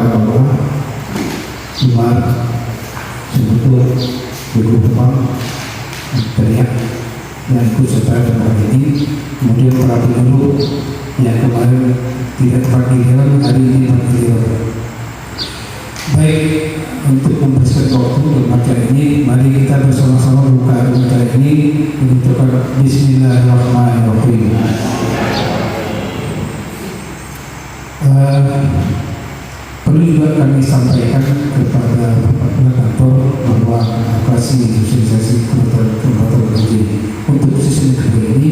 Allah Jumat sebetulnya berubah teriak yang ikut serta dalam ini. Kemudian para penyuluh yang kemarin tidak terpakiliran, hari ini terpakiliran. Baik, untuk mempersingkat waktu dan materi ini, mari kita bersama-sama buka materi ini dengan Bismillahirrahmanirrahim. Perlu juga kami sampaikan kepada Bapak Kantor bahwa operasi sosialisasi kekuatan energi untuk sistem kedua ini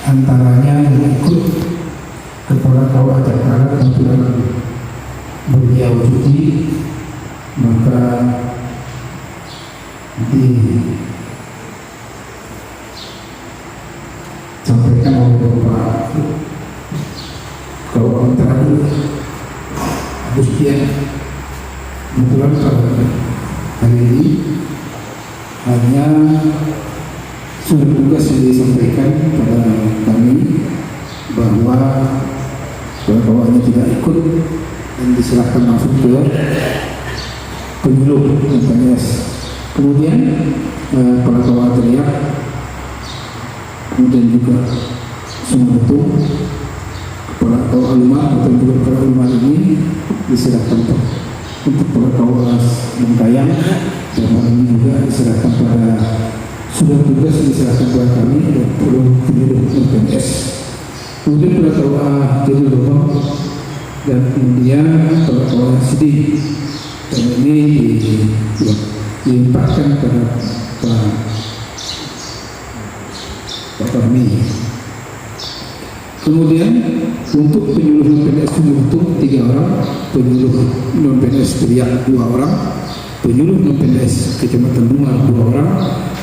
antaranya yang ikut kepala kawah Jakarta kebetulan beliau cuti, maka disampaikan oleh Bapak Kawah terakhir Agustian. Kebetulan hari ini hanya sudah tugas yang disampaikan kepada kami bahwa kawahnya tidak ikut dan diserahkan langsung ke penyuluh PNS. Kemudian para kawah teriak, kemudian juga semua itu kepala kawah Alumar atau juga kepala Alumar ini diserahkan untuk para kawah Bengkayang, dan ini juga diserahkan pada sudah tugas diserahkan kepada kami dan penyuluh PNS. Kemudian pada kawah jadi lubang dan kemudian pada kawah sedih, dan ini dilimpahkan kepada Pak Fahmi. Kemudian untuk penyuluh non-PNS Sumurtung 3 orang, penyuluh non-PNS Teriak 2 orang, penyuluh non-PNS Kecamatan Bunga 2 orang,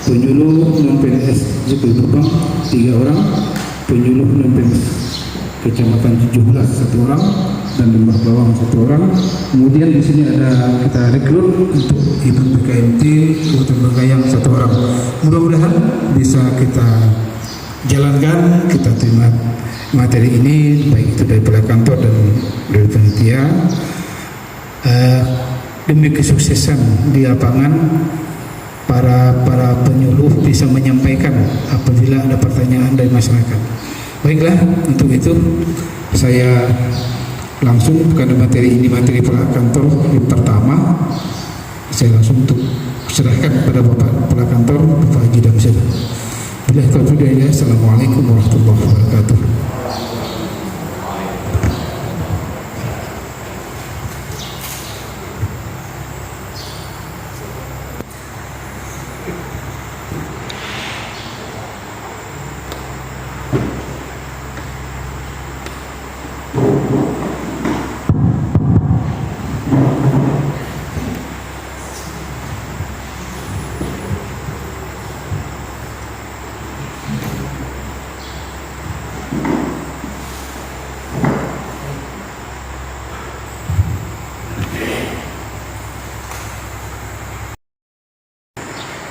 penyuluh non-PNS Jepil Berbang 3 orang, penyuluh non-PNS Kecamatan 17 1 orang, dan Lembah Bawang 1 orang. Kemudian di sini ada kita rekrut untuk Ibu PKMT Kabupaten Bengkayang 1 orang. Mudah-mudahan bisa kita jalankan, kita terima materi ini baik itu dari pihak kantor dan dari panitia demi kesuksesan di lapangan. Para penyuluh bisa menyampaikan apabila ada pertanyaan dari masyarakat. Baiklah, untuk itu saya langsung karena materi ini materi pihak kantor yang pertama, saya langsung untuk serahkan kepada Bapak pihak kantor, Bapak Haji Damsyah. Bila taufiq hidayah, assalamualaikum warahmatullahi wabarakatuh.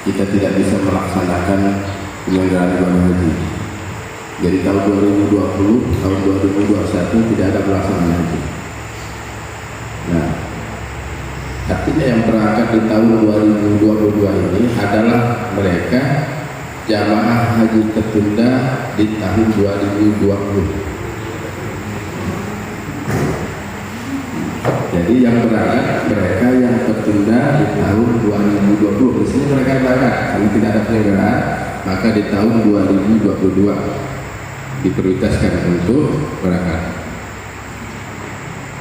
Kita tidak bisa melaksanakan penyelenggaraan ibadah haji. Jadi tahun 2020, tahun 2021 tidak ada pelaksanaan haji. Nah, artinya yang berangkat di tahun 2022 ini adalah mereka jamaah haji tertunda di tahun 2020. Jadi yang berangkat mereka yang tertunda di tahun 2020. Di sini mereka berangkat karena tidak ada penyelenggaraan, maka di tahun 2022 diprioritaskan untuk berangkat.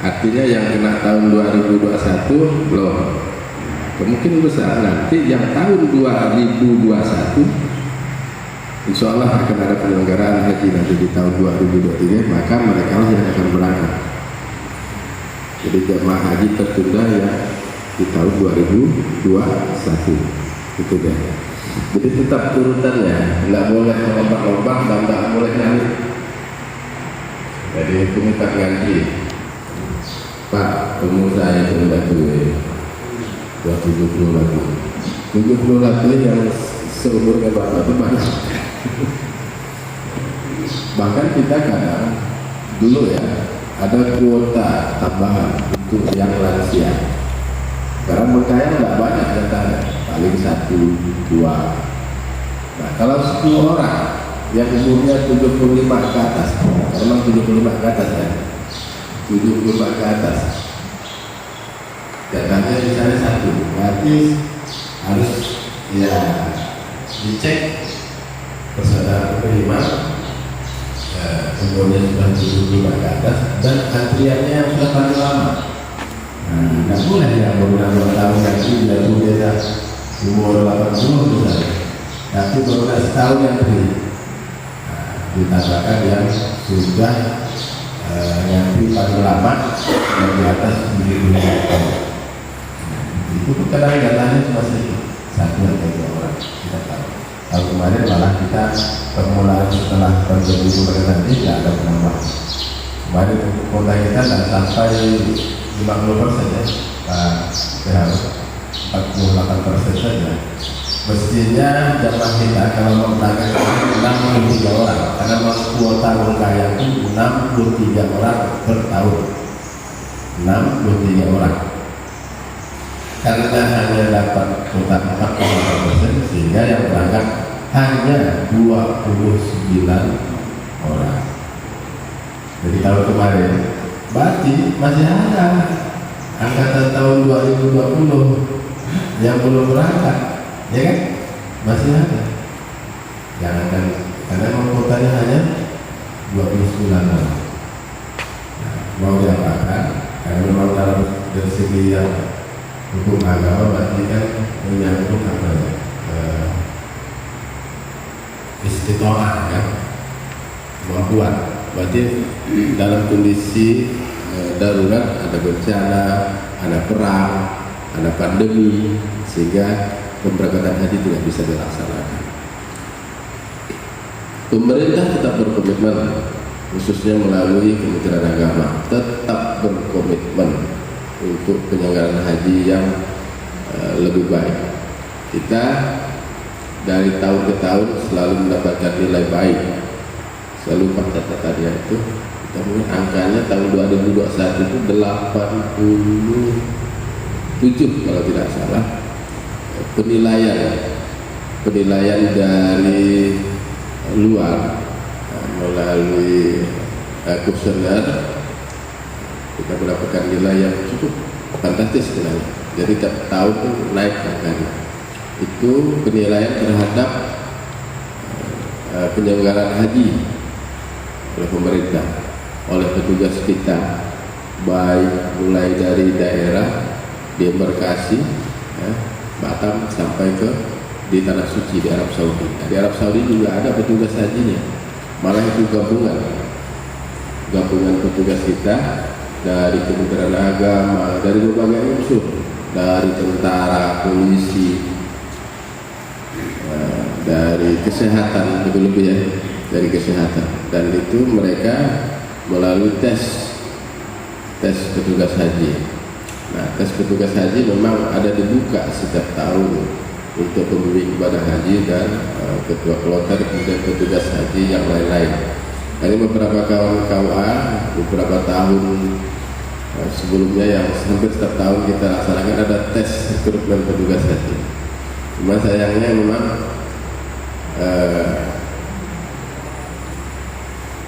Artinya yang kena tahun 2021 belum. Kemungkinan besar nanti yang tahun 2021 insya Allah akan ada penyelenggaraan haji nanti di tahun 2023, maka mereka lah yang akan berangkat. Jadi jamaah haji tertunda ya di tahun 2021 itu deh. Jadi tetap turutannya, nggak boleh melompat-lompat dan nggak boleh naik. Jadi itu minta ganti. Pak, umur saya sudah tua, 70 lagi. 70 lagi yang seumurnya Bapak itu banyak. Bahkan kita kadang dulu ya, ada kuota tambahan untuk yang lansia. Sekarang berkaya nggak banyak datanya, paling 1-2. Nah, kalau 10 orang yang umurnya 75 ke atas, memang 75 ke atas ya, 75 ke atas, datanya misalnya 1, berarti harus ya dicek persaudaraan penerima umurnya sudah 75 ke atas dan antriannya yang sudah paling lama. Nah, nggak boleh yang beberapa tahun lagi bila beda umur 80 misalnya, tapi beberapa tahun yang lebih. Nah, ditambahkan yang sudah yang paling lama yang di atas 75 tahun. Itu kadang datanya cuma sedikit, 1 atau 2 orang kita tahu. Tahun kemarin malah kita permulaan setelah pandemi nanti tidak ada penambahan. Kemarin untuk kota kita tidak sampai 50% ya, Pak, 48% saja. Mestinya jamaah kita kalau mau berangkat 63 orang, karena kuota berkaya itu 63 orang per tahun, 63 orang. Karena hanya dapat kuota 48%, sehingga yang berangkat hanya 29 orang. Jadi tahun kemarin berarti masih ada angkatan tahun 2020 yang belum berangkat, ya kan? Masih ada. Jangan, karena kuotanya hanya 29 orang. Nah, mau diapakan? Karena memang dalam dari segi yang hukum agama berarti kan menyangkut apa ya? Istitoah ya, kemampuan. Berarti dalam kondisi darurat, ada bencana, ada perang, ada pandemi, sehingga pemberangkatan haji tidak bisa dilaksanakan. Pemerintah tetap berkomitmen, khususnya melalui Kementerian Agama, tetap berkomitmen untuk penyelenggaraan haji yang lebih baik. Kita dari tahun ke tahun selalu mendapatkan nilai baik, selalu catatannya itu kita punya angkanya tahun 2021 itu 87 kalau tidak salah penilaian dari luar melalui kuesioner. Kita mendapatkan nilai yang cukup fantastis sebenarnya. Jadi tiap tahun itu naik angkanya. Itu penilaian terhadap penyelenggaraan haji oleh pemerintah, oleh petugas kita, baik mulai dari daerah di embarkasi ya, Batam sampai ke di tanah suci di Arab Saudi. Nah, di Arab Saudi juga ada petugas hajinya, malah itu gabungan petugas kita dari Kementerian Agama, dari berbagai unsur, dari tentara, polisi, dari kesehatan, lebih-lebih ya, dari kesehatan. Dan itu mereka melalui tes petugas haji. Nah, tes petugas haji memang ada dibuka setiap tahun untuk pembimbing ibadah haji dan ketua kloter, kemudian petugas haji yang lain-lain. Ini beberapa kawan KUA beberapa tahun sebelumnya yang hampir setiap tahun kita laksanakan ada tes rekrutmen petugas haji. Cuma sayangnya memang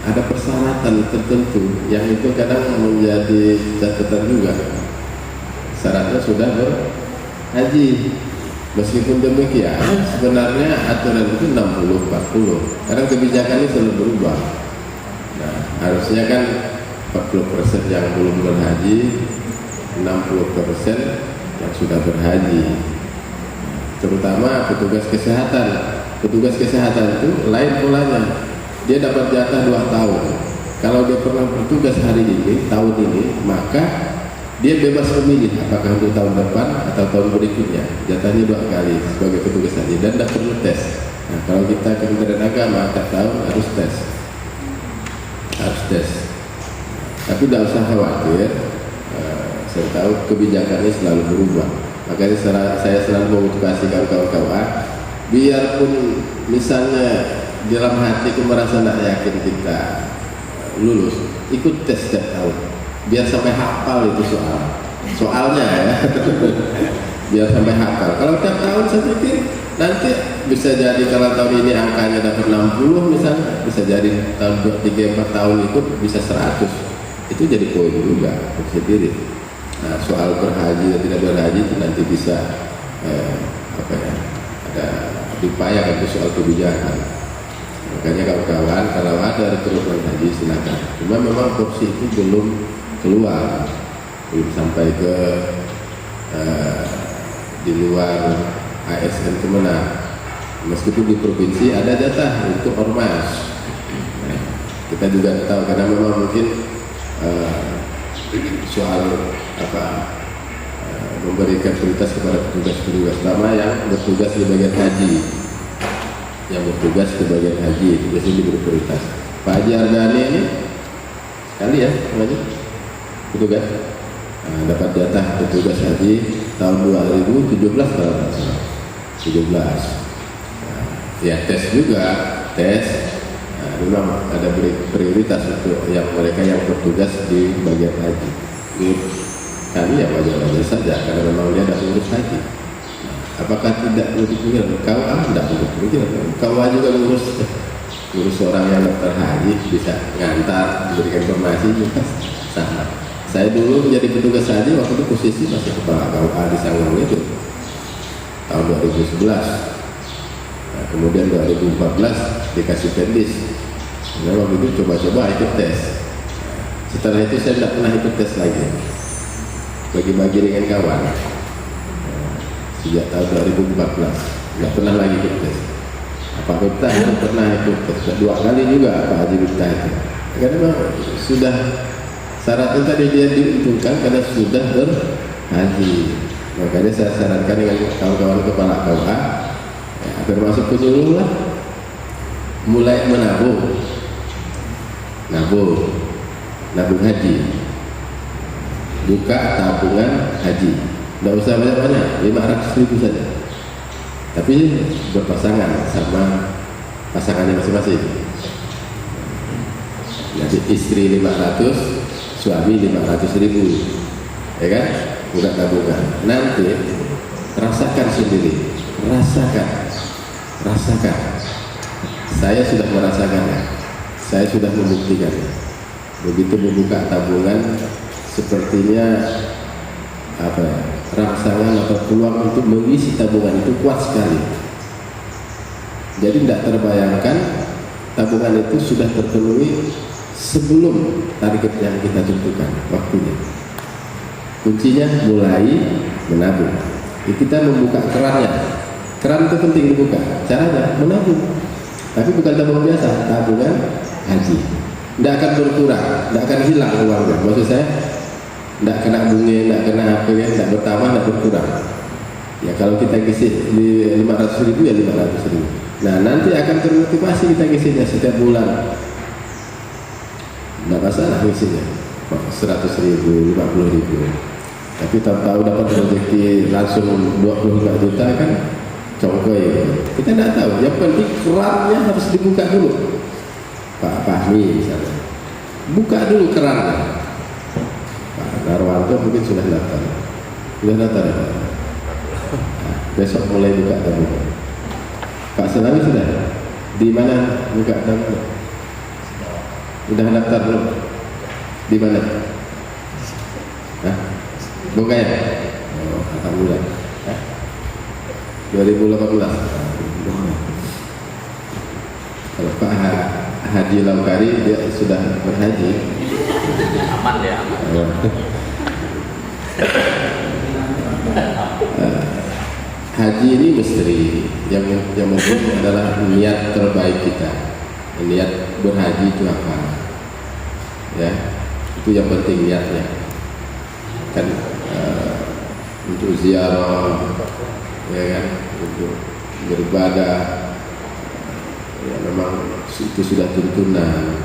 ada persyaratan tertentu yang itu kadang menjadi catatan juga. Syaratnya sudah berhaji. Meskipun demikian, sebenarnya aturan itu 60-40. Karena kebijakan ini selalu berubah. Nah, harusnya kan 40% yang belum berhaji, 60% yang sudah berhaji. Terutama petugas kesehatan. Petugas kesehatan itu lain polanya. Dia dapat jatah 2 tahun. Kalau dia pernah bertugas hari ini, tahun ini, maka dia bebas memilih apakah untuk tahun depan atau tahun berikutnya. Jatahnya 2 kali sebagai petugas haji dan tidak perlu tes. Nah, kalau kita Kementerian Agama tiap tahun harus tes. Tapi tidak usah khawatir. Saya tahu kebijakannya selalu berubah. Makanya saya selalu memotivasi kawan-kawan, biarpun misalnya dalam hati itu merasa tidak yakin kita lulus, ikut tes setiap tahun biar sampai hafal itu soalnya ya. Biar sampai hafal. Kalau tiap tahun saya pikir nanti bisa jadi kalau tahun ini angkanya dapat 60 misalnya, bisa jadi tahun 3-4 tahun ikut bisa 100. Itu jadi poin juga sendiri. Nah, soal berhaji dan tidak berhaji itu nanti bisa ada diupayakan itu soal kebijakan. Makanya kawan-kawan kalau ada rekrutmen haji silakan. Cuma memang porsi itu belum keluar, belum sampai ke di luar ASN Kemenang. Meskipun di provinsi ada jatah untuk ormas. Nah, kita juga tahu karena memang mungkin soal memberikan prioritas kepada petugas-petugas utama yang bertugas di bagian haji. Yang bertugas di bagian haji itu biasanya diberi prioritas. Pak Haji Ardani ini sekali ya, namanya petugas dapat jatah petugas haji tahun 2017 kalau tidak salah. 17. Ya tes juga, memang ada prioritas untuk yang mereka yang bertugas di bagian haji. Kami ya wajar-wajar saja karena memang dia ada urus haji. Apakah tidak lebih pikir? Tidak lebih pikir. KUA juga ngurus orang yang daftar haji, bisa ngantar, memberikan informasi juga sama. Saya dulu menjadi petugas haji waktu itu posisi masih kepala KUA di Sanggung itu tahun 2011. Nah, kemudian 2014 dikasih pendis. Nah, waktu itu coba-coba ikut tes. Setelah itu saya tidak pernah ikut tes lagi. Bagi-bagi dengan kawan. Sejak tahun 2014 nggak pernah lagi ikut tes. Pak Miftah itu pernah ikut tes 2 kali juga Pak Haji Miftah itu. Karena memang sudah syaratnya tadi dia diuntungkan karena sudah berhaji. Makanya saya sarankan dengan kawan-kawan kepala KUA termasuk penyuluh lah, mulai menabung haji, buka tabungan haji. Tidak usah banyak-banyak, 500.000 saja. Tapi berpasangan sama pasangannya masing-masing. Jadi istri 500, suami 500.000, ya kan? Buka tabungan. Nanti rasakan sendiri, rasakan. Saya sudah merasakannya, saya sudah membuktikannya. Begitu membuka tabungan, sepertinya rangsangan atau peluang untuk mengisi tabungan itu kuat sekali. Jadi tidak terbayangkan tabungan itu sudah terpenuhi sebelum target yang kita tentukan waktunya. Kuncinya mulai menabung. Kita membuka kerannya. Keran itu penting dibuka. Caranya menabung. Tapi bukan tabungan biasa, tabungan haji. Tidak akan berkurang, tidak akan hilang uangnya. Maksud saya, tidak kena bunga, tidak kena apa ya, tidak bertambah, tidak berkurang. Ya kalau kita isi di 500.000 ya 500.000. Nah nanti akan termotivasi kita isinya setiap bulan. Tidak masalah isinya 100.000, 50.000. Tapi tahu-tahu dapat rezeki langsung 25 juta kan congkoy. Kita tidak tahu. Yang penting kerannya harus dibuka dulu. Pak Fahmi misalnya, buka dulu kerannya. Narwanto mungkin sudah daftar ya Pak? Nah, besok mulai buka tabungan. Pak Selami sudah di mana buka tabungan? Sudah daftar belum? Di mana? Buka ya? Oh, alhamdulillah. 2018. Kalau Pak Haji Laukari dia sudah berhaji. Aman ya, aman. Haji ini misteri. Yang penting adalah niat terbaik kita. Niat berhaji itu apa? Ya, itu yang penting niatnya. Kan untuk ziarah, ya kan, untuk beribadah. Ya memang itu sudah tuntunan.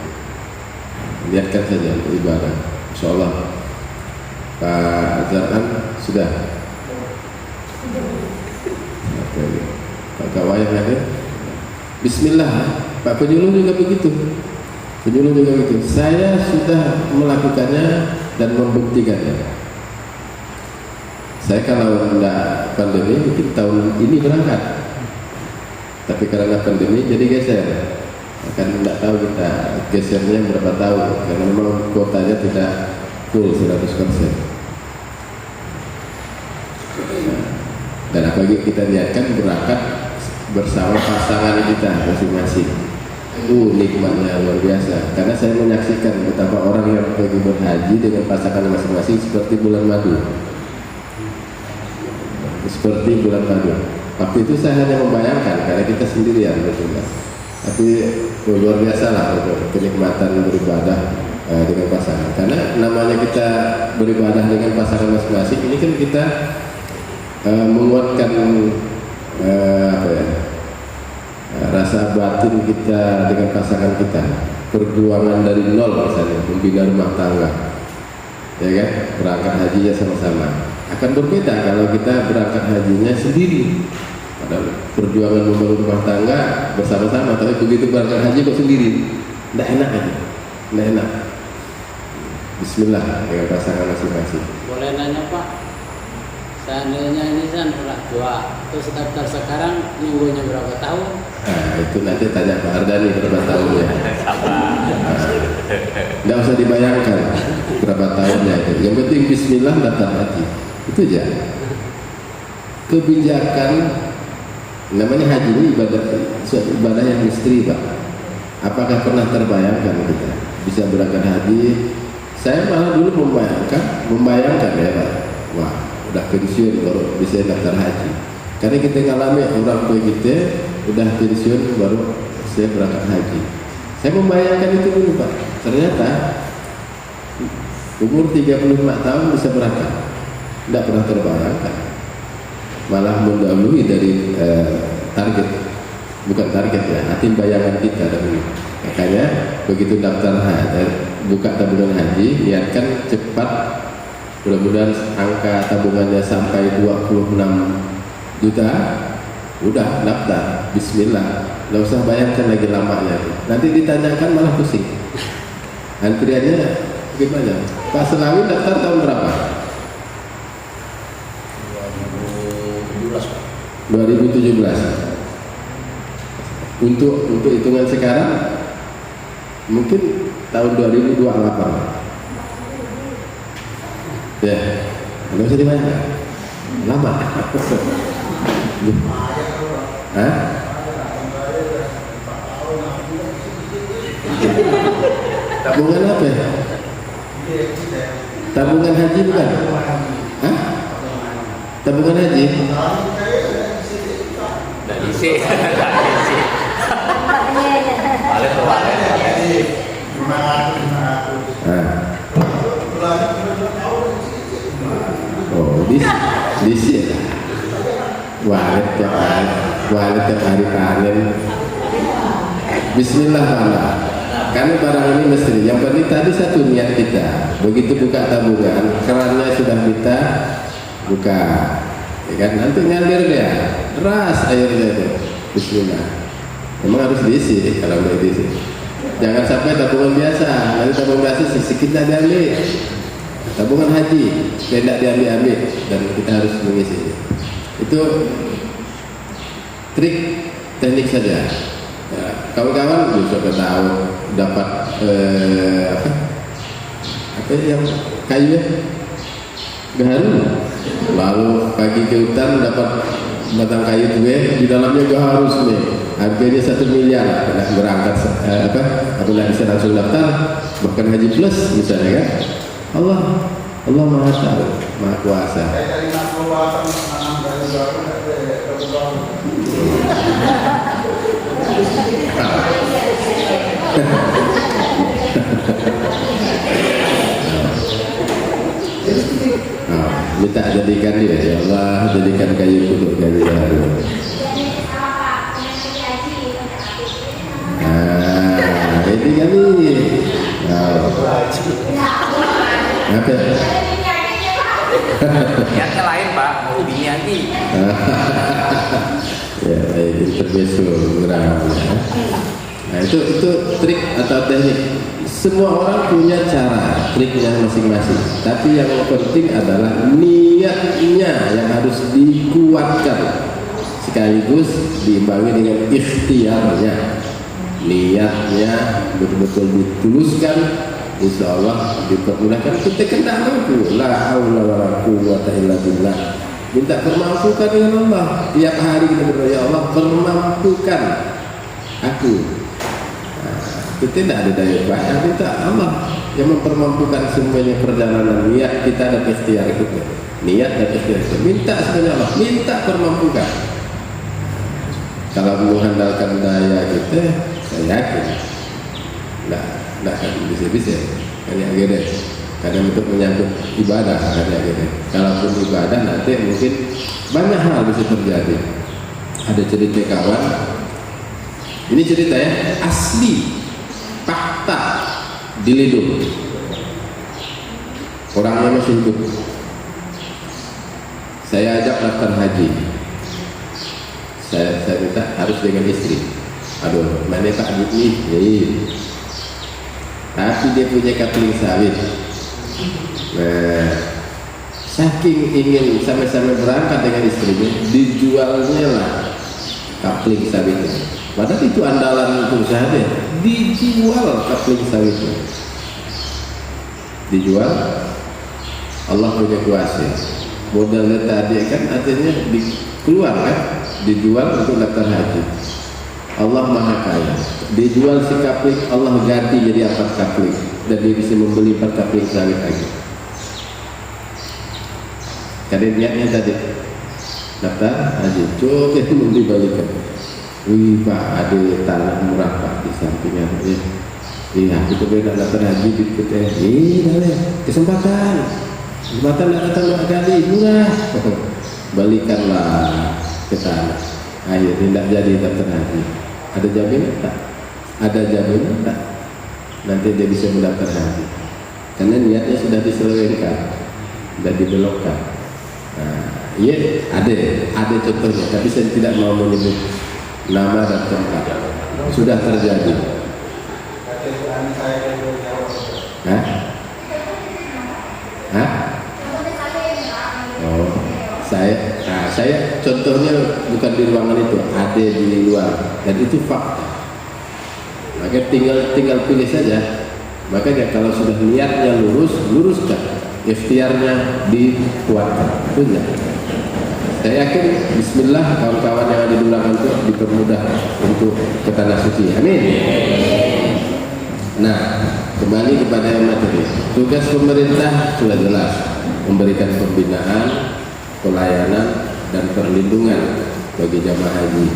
Niatkan saja untuk ibadah. Insyaallah Pak Zarhan sudah. Pak Kawayang ada. Bismillah. Pak penyuluh juga begitu. Penyuluh juga gitu. Saya sudah melakukannya dan membuktikannya. Saya kalau tidak pandemi mungkin tahun ini berangkat, tapi karena pandemi jadi geser. Akan tidak tahu kita gesernya berapa tahun, karena memang kuotanya tidak full 100%. Dan apalagi kita niatkan berangkat bersama pasangan kita masing-masing. Nikmatnya luar biasa. Karena saya menyaksikan betapa orang yang pergi berhaji dengan pasangan masing-masing seperti bulan madu. Seperti bulan madu. Waktu itu saya hanya membayangkan karena kita sendirian, betul kan? Tapi luar biasa lah kenikmatan beribadah dengan pasangan. Karena namanya kita beribadah dengan pasangan masing-masing, ini kan kita menguatkan rasa batin kita dengan pasangan kita. Perjuangan dari nol misalnya, membina rumah tangga, ya kan? Berangkat hajinya sama-sama. Akan berbeda kalau kita berangkat hajinya sendiri. Padahal perjuangan membangun rumah tangga bersama-sama, tapi begitu berangkat haji kok sendiri, tidak enak aja, tidak enak. Bismillah dengan pasangan masing-masing. Boleh nanya Pak, seandainya ini kan udah tua, terus daftar sekarang nunggunya berapa tahun? Nah, itu nanti tanya Pak Ardani berapa tahunnya. Tidak usah dibayangkan berapa tahunnya itu. Yang penting Bismillah daftar haji. Itu aja. Kebijakan namanya haji ini ibadah yang misteri, Pak. Apakah pernah terbayangkan kita bisa berangkat haji? Saya malah dulu membayangkan ya Pak. Wah, udah pensiun baru bisa daftar haji. Karena kita ngalami orang tua kita udah pensiun baru saya berangkat haji. Saya membayangkan itu dulu Pak. Ternyata umur 35 tahun bisa berangkat. Tidak pernah terbayangkan. Malah mendahului dari target, bukan target ya, hati bayangan kita dahulu. Makanya begitu daftar haji, buka tabungan haji, niatkan cepat, mudah-mudahan angka tabungannya sampai 26 juta, udah daftar, Bismillah, nggak usah bayangkan lagi lamanya. Nanti ditanyakan malah pusing. Antriannya gimana? Pak Selawi daftar tahun berapa? 2017. Untuk hitungan sekarang mungkin tahun 2028. Ya, nggak usah dibayangkan. Lama. Hah? Tabungan apa ya? Tabungan haji bukan? Hah? Tabungan haji? Dari isi. Balik ke balik. Oh, di sini. Walet tiap hari panen. Bismillah Allah. Karena barang ini mesti. Yang penting tadi satu niat kita. Begitu buka tabungan, kerannya sudah kita buka. Ya kan? Nanti ngalir dia, deras airnya itu. Bismillah. Memang harus diisi kalau mau diisi. Jangan sampai tabungan biasa. Nanti tabungan biasa sedikit tidak diambil. Tabungan haji tidak diambil dan kita harus mengisi. Itu trik teknik saja. Ya, kawan-kawan bisa tahu dapat apa yang kayu gaharu, lalu pagi ke hutan dapat batang kayu tua, di dalamnya gaharus nih, harganya 1 miliar, berangkat apabila bisa langsung daftar, bahkan haji plus misalnya kan. Allah Maha Tahu, Maha Kuasa. Minta jadikan dia, ya Allah, jadikan kayu untuk kayu baru. Ini kali. Apa? Niatnya lain Pak, mau bini haji. Ya, baik, intermezzo geram. Nah itu trik atau teknik. Semua orang punya cara triknya masing-masing. Tapi yang penting adalah niatnya yang harus dikuatkan, sekaligus diimbangi dengan ikhtiarnya. Niatnya betul-betul dituluskan, insya Allah dipermudahkan. Kita kan tidak mampu. La haula wala quwwata illa billah. Minta permampukan dengan Allah. Tiap hari kita berdoa, ya Allah permampukan aku. Kita tidak ada daya upaya, minta Allah yang mempermampukan semuanya perjalanan niat kita dan ikhtiar kita. Niat dan ikhtiar kita. Minta semuanya Allah, minta permampukan. Kalau mengandalkan daya kita, saya yakin tidak akan bisa-bisa. Kayak gini. Kadang untuk menyangkut ibadah, kayak gini. Kalaupun ibadah nanti mungkin banyak hal bisa terjadi. Ada cerita kawan. Ini cerita ya asli. Fakta di Lidung, orangnya masih hidup. Saya ajak daftar haji. Saya minta harus dengan istri. Aduh, mana Pak ini? Tapi dia punya kapling sawit. Nah, saking ingin sama-sama berangkat dengan istrinya, dijualnya lah kapling sawitnya. Padahal itu andalan perusahaan dia, dijual kapling sawitnya. Dijual, Allah punya kuasa. Modalnya tadi kan artinya keluar kan, dijual untuk daftar haji. Allah Maha Kaya. Dijual si kapling, Allah ganti jadi 4 kapling, dan dia bisa membeli 4 kapling sawit lagi. Karena niatnya tadi daftar haji, coba dibalikan. Wih Pak, ada tanah murah Pak di sampingnya. Iya, kita beda daftar haji di kita. Kesempatan datang 2 kali murah. Balikanlah ke tanah. Ayo, tidak jadi daftar haji. Ada jaminan tak? Ada jaminan tak? Nanti dia bisa mendaftar haji. Karena niatnya sudah diselewengkan, sudah dibelokkan. Nah, iya, ada contohnya. Tapi saya tidak mau menyebut nama dan tempat. Sudah terjadi. Hah? Hah? Oh, saya contohnya bukan di ruangan itu, ada di luar, dan itu fakta. Maka tinggal pilih saja. Makanya kalau sudah niatnya luruskan, ikhtiarnya dikuatkan. Benar. Saya yakin bismillah kawan-kawan yang ada di belakang itu dipermudah untuk ke tanah suci. Amin. Nah, kembali kepada materi. Tugas pemerintah sudah jelas, memberikan pembinaan, pelayanan dan perlindungan bagi jamaah haji.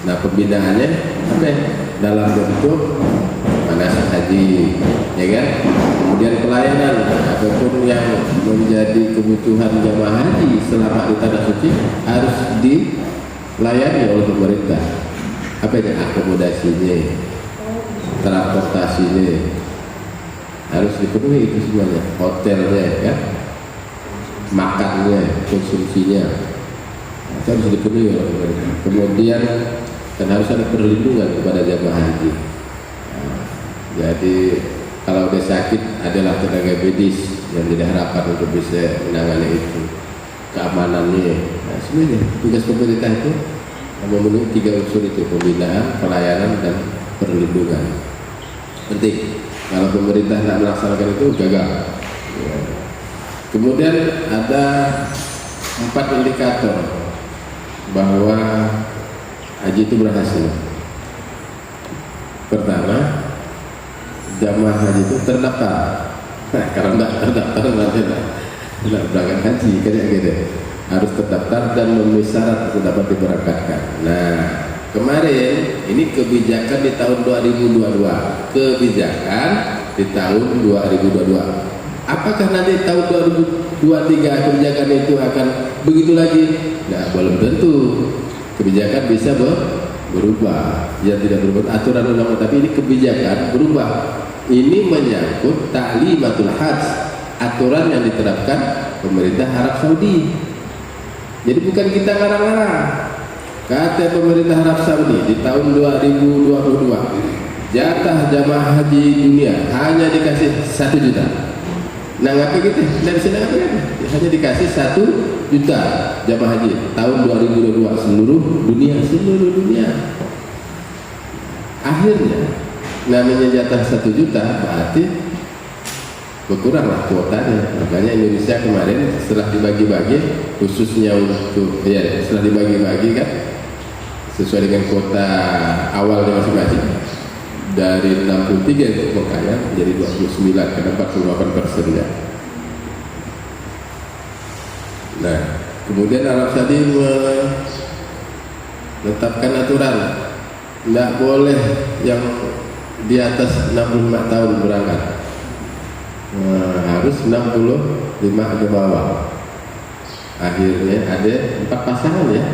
Nah, pembinaannya apa? Dalam bentuk manasik haji, ya kan? Kemudian pelayanan, apapun yang menjadi kebutuhan jamaah haji selama di tanah suci harus dilayani oleh pemerintah. Apa itu? Akomodasinya, transportasinya harus dipenuhi itu semuanya, hotelnya, ya, makannya, konsumsinya, itu harus dipenuhi oleh pemerintah. Kemudian dan harus ada perlindungan kepada jamaah haji. Jadi kalau dia sakit adalah tenaga medis yang diharapkan untuk bisa menangani itu, keamanannya. Nah, sebenarnya tugas pemerintah itu memenuhi 3 unsur itu: pembinaan, pelayanan, dan perlindungan. Penting. Kalau pemerintah tidak melaksanakan itu gagal. Ya. Kemudian ada 4 indikator bahwa haji itu berhasil. Pertama, jamaah haji itu terdaftar. Nah, kalau tidak terdaftar nanti tidak berangkat haji, kayak gitu. Harus terdaftar dan memenuhi syarat untuk dapat diberangkatkan. Nah, kemarin ini kebijakan di tahun 2022. Kebijakan di tahun 2022. Apakah nanti tahun 2023 kebijakan itu akan begitu lagi? Nah, belum tentu. Kebijakan bisa berubah. Ya, tidak berubah aturan undang-undang, tapi ini kebijakan berubah. Ini menyangkut ta'limatul hajj, aturan yang diterapkan pemerintah Arab Saudi. Jadi bukan kita ngarang-ngarang. Kata pemerintah Arab Saudi di tahun 2022, jatah jamaah haji dunia hanya dikasih 1 juta. Nah ngapa gitu? Tidak bisa ngapa kan? Hanya dikasih 1 juta jamaah haji tahun 2022 seluruh dunia. Akhirnya namanya jatah 1 juta berarti berkuranglah kuotanya. Makanya Indonesia kemarin setelah dibagi-bagi, khususnya untuk setelah dibagi-bagi kan sesuai dengan kuota awalnya masing-masing, dari 63 untuk Mekah menjadi 29 karena 48% ya. Nah, kemudian Arab Saudi menetapkan aturan tidak boleh yang di atas 65 tahun berangkat. Harus 65 ke bawah. Akhirnya ada 4 pasangan ya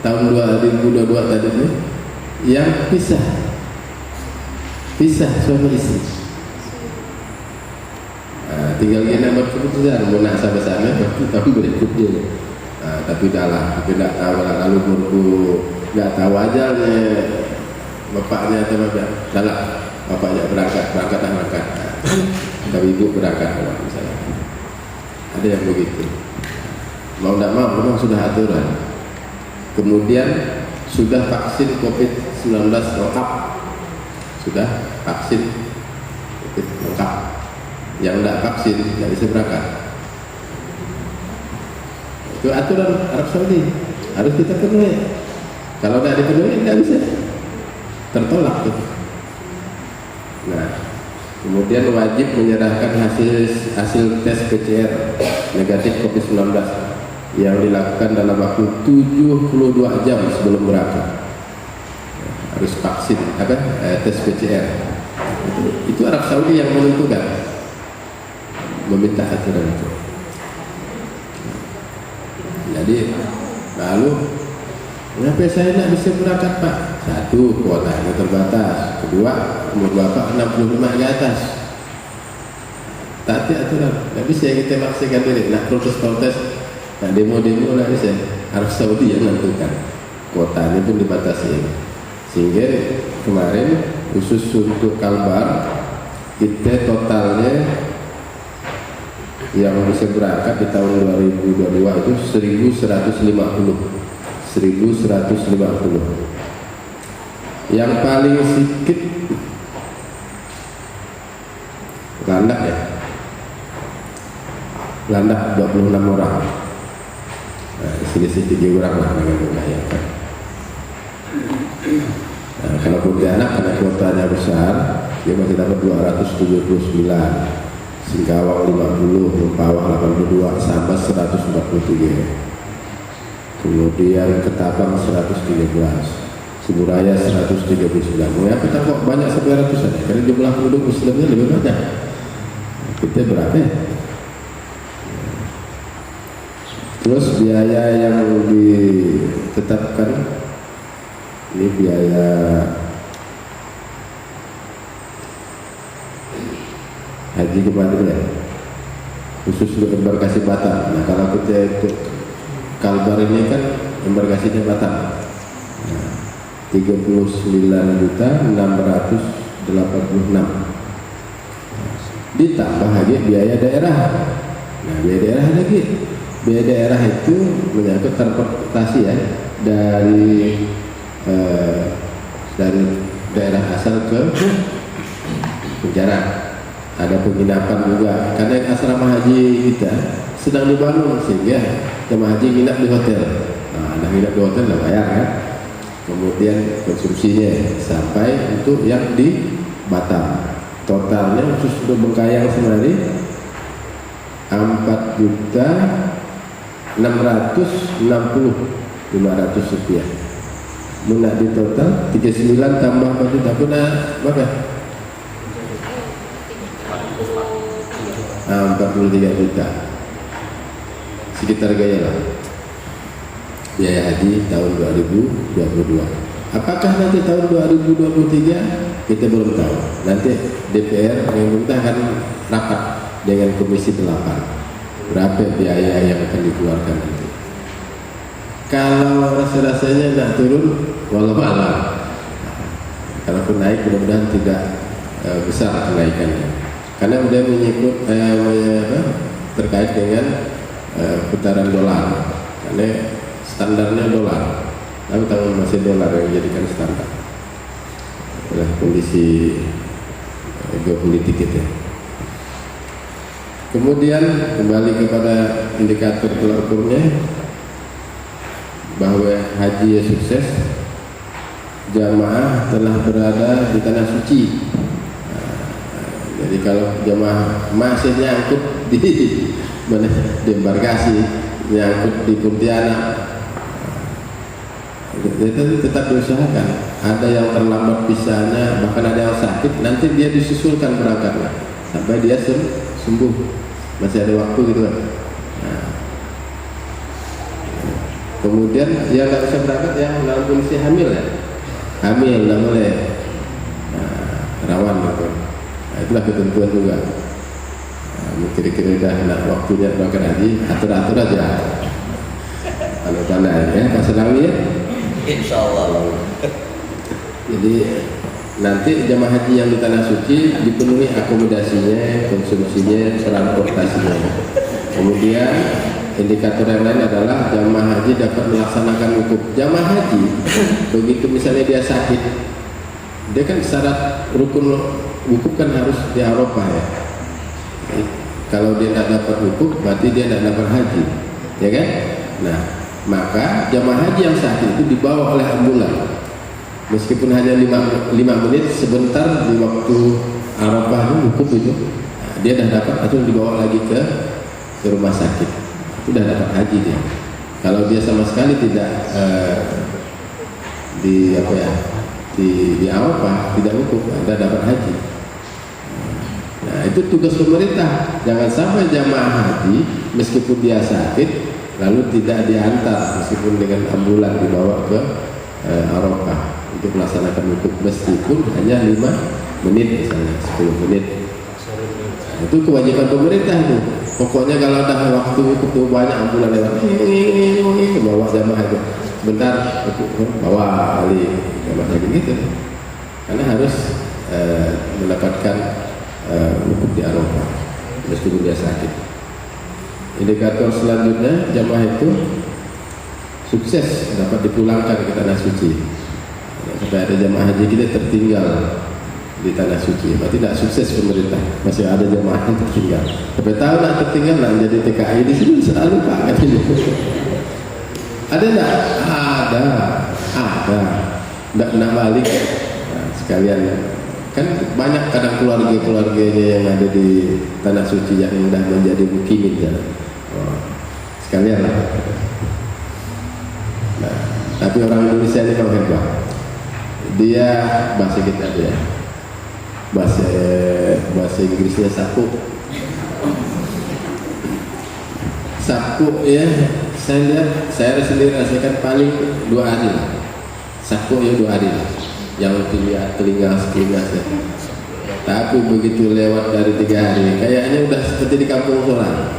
tahun 2022 tadi ini yang pisah suami istri. Tinggal kita buat keputusan mau nak sama-sama tahun berikutnya. Tapi dalam tidak tahu lalu baru nggak tahu ajalnya bapaknya atau dalam bapaknya berangkat. Tapi ibu berangkat misalnya. Ada yang begitu. Mau tidak mau memang sudah aturan. Kemudian sudah vaksin COVID-19 lengkap. Sudah vaksin COVID lengkap. Yang tidak vaksin tidak bisa berangkat. Itu aturan Arab Saudi. Harus kita penuhi. Kalau tidak dipenuhi tidak bisa. Tertolak tuh. Nah, kemudian wajib menyerahkan hasil tes PCR negatif COVID-19 yang dilakukan dalam waktu 72 jam sebelum berangkat. Harus vaksin tes PCR. Itu Arab Saudi yang menentukan, meminta aturan itu. Jadi lalu kenapa saya tidak bisa berangkat Pak? 1, kuotanya terbatas. 2, umur Bapak 65 ke atas. Tapi aturan, tidak bisa kita maksakan diri. Nak protes, nak demo-demo tidak bisa. Arab Saudi yang menentukan. Kuotanya pun dibatasi. Sehingga kemarin khusus untuk Kalbar kita totalnya yang bisa berangkat di tahun 2022 itu 1150. Yang paling sedikit landak ya, landak 26 orang. Selisih 3 orang lah dengan mengayakan. Kalau Pontianak karena kuotanya besar, dia masih dapat 279, Singkawang 50, Mempawah 82, Sambas 143, kemudian Ketapang 113, Siburaya 139. Mengapa kita kok banyak sampai ratusan? Karena jumlah penduduk Muslimnya lebih banyak. Kita berapa ya? Terus biaya yang ditetapkan ini biaya haji kemarin ya, khusus untuk embarkasi Batam. Nah kalau kita untuk Kalbar ini kan embarkasinya Batam. 39.686. Ditambah lagi biaya daerah. Nah biaya daerah lagi. Biaya daerah itu menyangkut transportasi ya, dari daerah asal ke penjara. Ada penginapan juga karena asrama haji kita sedang dibangun sehingga jemaah haji nginap di hotel. Nah, ada nginap di hotel lah bayar kan. Kemudian konsumsinya sampai untuk yang di Batam. Totalnya khusus untuk Bengkayang sendiri 4.660.500 rupiah. Munak di total 39 tambah 4 juta pun berapa? 43 juta. Sekitar gaya lah. Biaya haji tahun 2022. Apakah nanti tahun 2023 kita belum tahu. Nanti DPR meminta akan rapat dengan Komisi 8 berapa biaya yang akan dikeluarkan nanti. Kalau rasa-rasanya tidak turun, walau alam. Kalaupun naik mudah-mudahan tidak besar kenaikannya, karena dia menyikut terkait dengan putaran dolar, karena standarnya dolar, tapi tahun masih dolar yang dijadikan standar oleh kondisi geopolitik itu. Kemudian kembali kepada indikator tolak ukurnya, bahwa haji sukses, jamaah telah berada di tanah suci. Jadi kalau jamaah masih nyangkut di mana, di embarkasi, nyangkut di Pontianak, itu tetap diusahakan. Ada yang terlambat visanya, bahkan ada yang sakit, nanti dia disusulkan berangkatnya sampai dia sembuh, masih ada waktu gitu kan. Nah, kemudian yang nggak bisa berangkat yang dalam kondisi hamil ya, hamil nggak boleh, rawan gitu. Nah, itulah ketentuan juga. Nah, kira-kira udah waktunya berangkat haji, atur-atur aja. Kalau pandai ya, Pak Senawi ya. Insya Allah. Jadi nanti jamaah haji yang di tanah suci dipenuhi akomodasinya, konsumsinya, transportasinya. Kemudian indikator yang lain adalah jamaah haji dapat melaksanakan wukuf. Jamaah haji begitu misalnya dia sakit, dia kan syarat rukun wukuf kan harus di Arafah ya. Kalau dia tidak dapat wukuf berarti dia tidak dapat haji, ya kan? Nah, maka jamaah haji yang sakit itu dibawa oleh ambulan. Meskipun hanya 5 menit sebentar di waktu Arafah itu wukuf itu, dia dah dapat, atau dibawa lagi ke rumah sakit, itu dah dapat haji dia. Kalau dia sama sekali tidak di Arafah, tidak wukuf, dah dapat haji. Nah, itu tugas pemerintah. Jangan sampai jamaah haji meskipun dia sakit lalu tidak diantar, meskipun dengan ambulan dibawa ke Arafah untuk melaksanakan wukuf, meskipun hanya 5 menit misalnya, 10 menit. Nah, itu kewajiban pemerintah tuh. Pokoknya kalau dah waktu wukuf tuh banyak ambulan lewat, bawa jamaah itu sebentar, bawa balik jamaah gitu. Karena harus mendapatkan wukuf di Arafah meskipun dia sakit. Indikator selanjutnya, jamaah itu sukses dapat dipulangkan ke tanah suci. Sampai ada jamaah haji kita tertinggal di tanah suci, berarti tidak sukses pemerintah. Masih ada jamaah yang tertinggal. Sampai tahu nak tertinggal, nak jadi TKI di sini selalu Pak katanya. Ada enggak? Ada. Nak balik. Nah, sekalian kan banyak kadang keluarganya yang ada di tanah suci yang sudah menjadi mukimin ya. Sekalian lah. Nah, tapi orang Indonesia ini memang hebat. Dia bahasa kita dia, bahasa Inggrisnya sapu ya. Saya lihat, saya sendiri rasakan paling 2 hari lah. Sapu ya 2 hari lah. Yang telinga ya. Tapi begitu lewat dari 3 hari, kayaknya udah seperti di kampung sholat.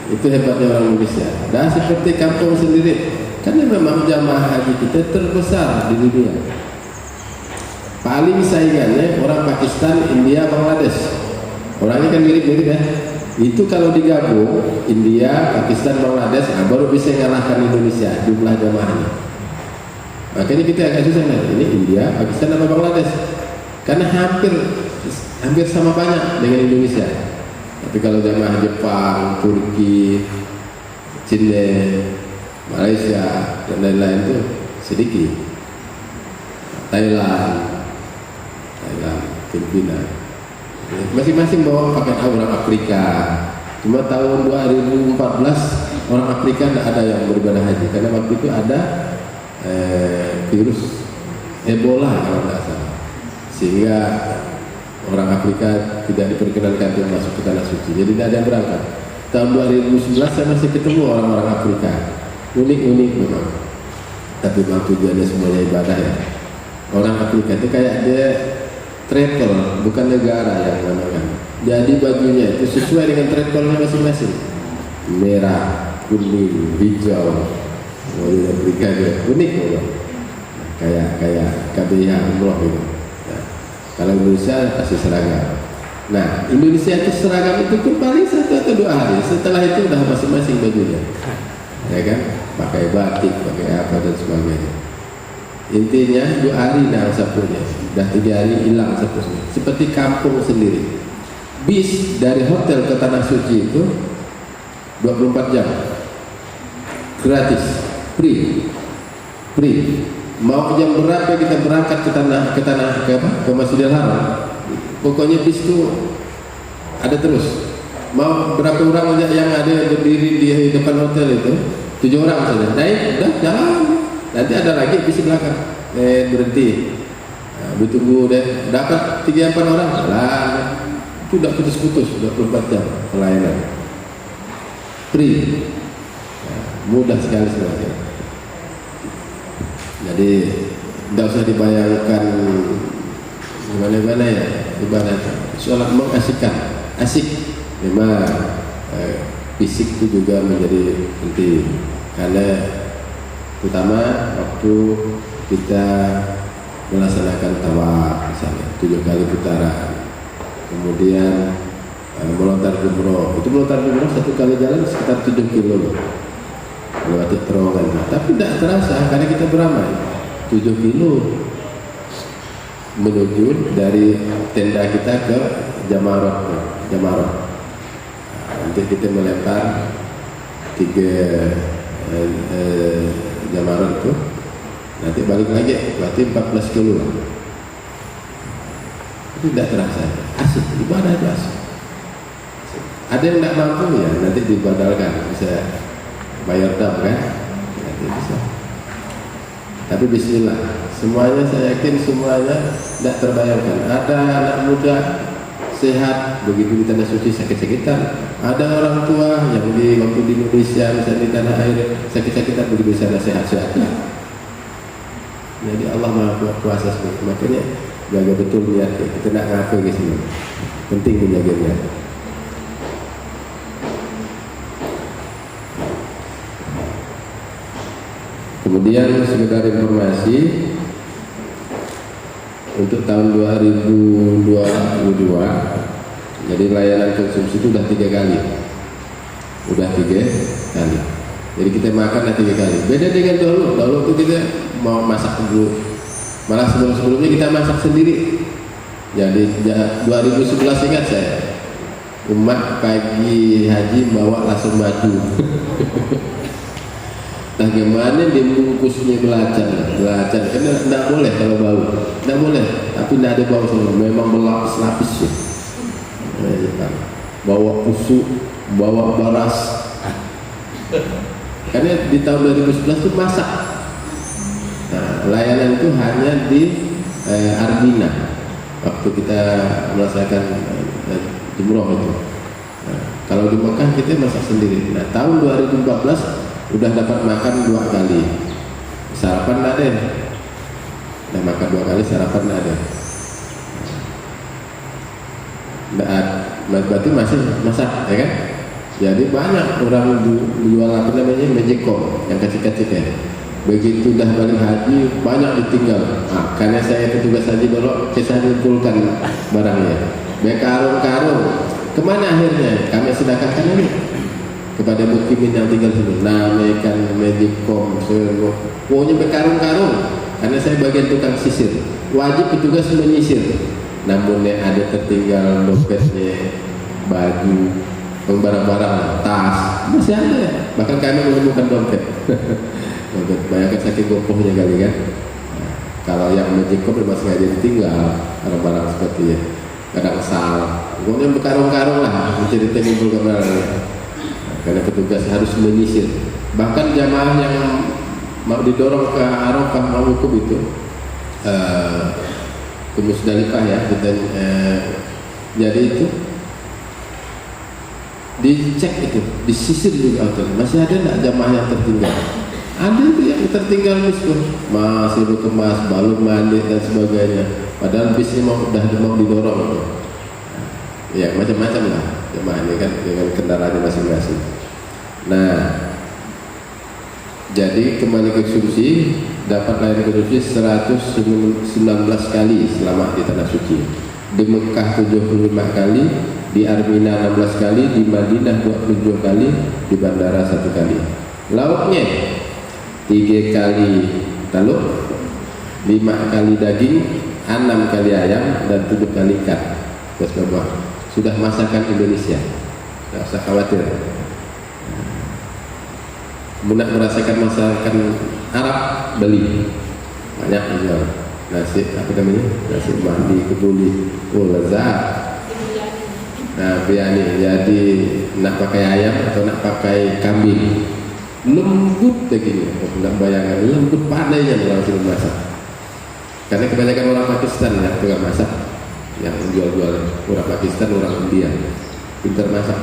Itu hebatnya orang Indonesia. Dah seperti kampung sendiri. Karena memang jamaah haji kita terbesar di dunia. Paling saingannya orang Pakistan, India, Bangladesh. Orangnya kan mirip-mirip ya. Itu kalau digabung India, Pakistan, Bangladesh, baru bisa mengalahkan Indonesia jumlah jamaahnya. Makanya kita agak susah nih. Ini India, Pakistan, sama Bangladesh. Karena hampir sama banyak dengan Indonesia. Tapi kalau jamaah Jepang, Turki, Cina, Malaysia dan lain-lain itu sedikit. Thailand, Filipina, masing-masing bawa paket orang Afrika. Cuma tahun 2014 orang Afrika tidak ada yang beribadah haji karena waktu itu ada virus Ebola kalau tidak salah, sehingga orang Afrika tidak diperkenankan untuk masuk ke tanah suci. Jadi tidak ada yang berangkat. Tahun 2011 saya masih ketemu orang-orang Afrika. Unik memang, tapi memang tujuannya semuanya ibadah ya. Orang Afrika itu kayak dia travel, bukan negara yang namakan. Jadi bajunya itu sesuai dengan travelnya masing-masing, merah, kuning, hijau. Orang Afrika dia unik memang. kayak KBH umroh gitu. Nah, kalau Indonesia pasti seragam. Nah, Indonesia itu seragam itu pun paling 1 atau 2 hari. Setelah itu udah masing-masing bajunya, ya kan? Pakai batik, pakai apa dan sebagainya. Intinya 2 hari dah sapunya, dah 3 hari hilang sapunya. Seperti kampung sendiri. Bis dari hotel ke Tanah Suci itu 24 jam, gratis, free. Mau jam berapa kita berangkat ke Masjidil Haram, pokoknya bis itu ada terus. Mau berapa orang yang ada berdiri di depan hotel itu, 7 orang saja, naik, udah jalan. Nanti ada lagi bis belakang, berhenti, ditunggu deh, dapat 3-4 orang, jalan. Itu udah putus-putus, 24 jam pelayanan, free, mudah sekali sebenarnya. Jadi tidak usah dibayangkan gimana ya ibadah, soal mengasihkan, asik. Memang fisik itu juga menjadi penting, karena terutama waktu kita melaksanakan tawaf misalnya 7 kali putaran, kemudian melontar jumroh. Itu melontar jumroh 1 kali jalan sekitar 7 kilo melewati terowongan, tapi tidak terasa karena kita beramai 7 kilo menuju dari tenda kita ke Jamarot. Nanti kita melempar 3 Jamarot itu, nanti balik lagi, berarti 14 kilo. Itu tidak terasa, asik, ibadah itu asik. Ada yang tidak mampu ya nanti dibadalkan, bisa bayar dam kan, nanti bisa. Tapi bismillah, semuanya saya yakin semuanya tidak terbayarkan. Ada anak muda sehat begitu di Tanah Suci sakit-sakitan, ada orang tua yang waktu di Indonesia misalnya di tanah air sakit-sakitan begitu di sana sehat-sehat. Jadi Allah Maha Kuasa sebenarnya. Makanya jaga betul niat, kita tidak ngaku di sini, penting menjaga niat. Kemudian sekedar informasi untuk tahun 2022, jadi layanan konsumsi itu udah 3 kali, jadi kita makan 3 kali. Beda dengan dulu itu kita mau masak dulu, malah sebelumnya kita masak sendiri. Jadi 2011 ingat saya, umat pagi haji bawa langsung maju. Nah gimana dia membungkusnya belacan, karena tidak boleh kalau bau, tidak boleh, tapi tidak ada bau semua, memang berlapis-lapis ya. Bawa usuk, bawa baras, karena di tahun 2011 itu masak. Nah, layanan itu hanya di Ardina waktu kita melaksanakan jumroh itu. Nah, kalau di Mekah kita masak sendiri. Nah tahun 2014 udah dapat makan 2 kali, sarapan nggak ada, udah makan 2 kali, sarapan nggak ada. Berarti masih masak, ya kan? Jadi banyak orang jual apa namanya magicom yang kecil-kecil ya. Begitu udah balik haji banyak ditinggal. Nah, karena saya petugas haji dulu, saya kumpulkan barangnya, karung-karung. Kemana akhirnya? Kami sedekahkan ini kepada mukimin yang tinggal sini, namekan magicom semua, pokoknya berkarung-karung. Karena saya bagian tukang sisir, wajib petugas menyisir. Namun yang ada tertinggal dompetnya, baju, barang-barang, tas masih ada. Bahkan kami menemukan dompet. Bayangkan saking gopohnya kali kan. Nah, kalau yang magicom memang sengaja ditinggal barang-barang seperti ya, kadang sal, pokoknya berkarung-karung lah, mencari timbul kembali. Karena petugas harus menyisir. Bahkan jamaah yang mau didorong ke Arafah mau wukuf itu ke Musdalifah ya, jadi itu dicek, itu disisir juga masih ada tidak jamaah yang tertinggal. Ada itu yang tertinggal masih dikemas, balon mandi dan sebagainya, padahal bisnya udah mau didorong itu. Ya macam-macam lah jemaah ini kan dengan kendaraannya masing-masing. Nah, jadi kembali ke konsumsi, dapat lahir ke suci 119 kali selama di tanah suci. Di Mekah 75 kali, di Armina 16 kali, di Madinah 27 kali, di bandara 1 kali. Lauknya 3 kali telur, 5 kali daging, 6 kali ayam, dan 7 kali ikan. Terus bapak, sudah masakan Indonesia, tidak usah khawatir. Nak merasakan masakan Arab, beli banyak dijual. Nasi apa namanya? Nasi mandi kebuli, oh lezat. Nah biryani, jadi nak pakai ayam atau nak pakai kambing, lembut begini. Nak bayangkan lembut pandainya orang sini masak. Karena kebanyakan orang Pakistan yang tukang masak, yang menjual-jual orang Pakistan, orang India, pintar masak,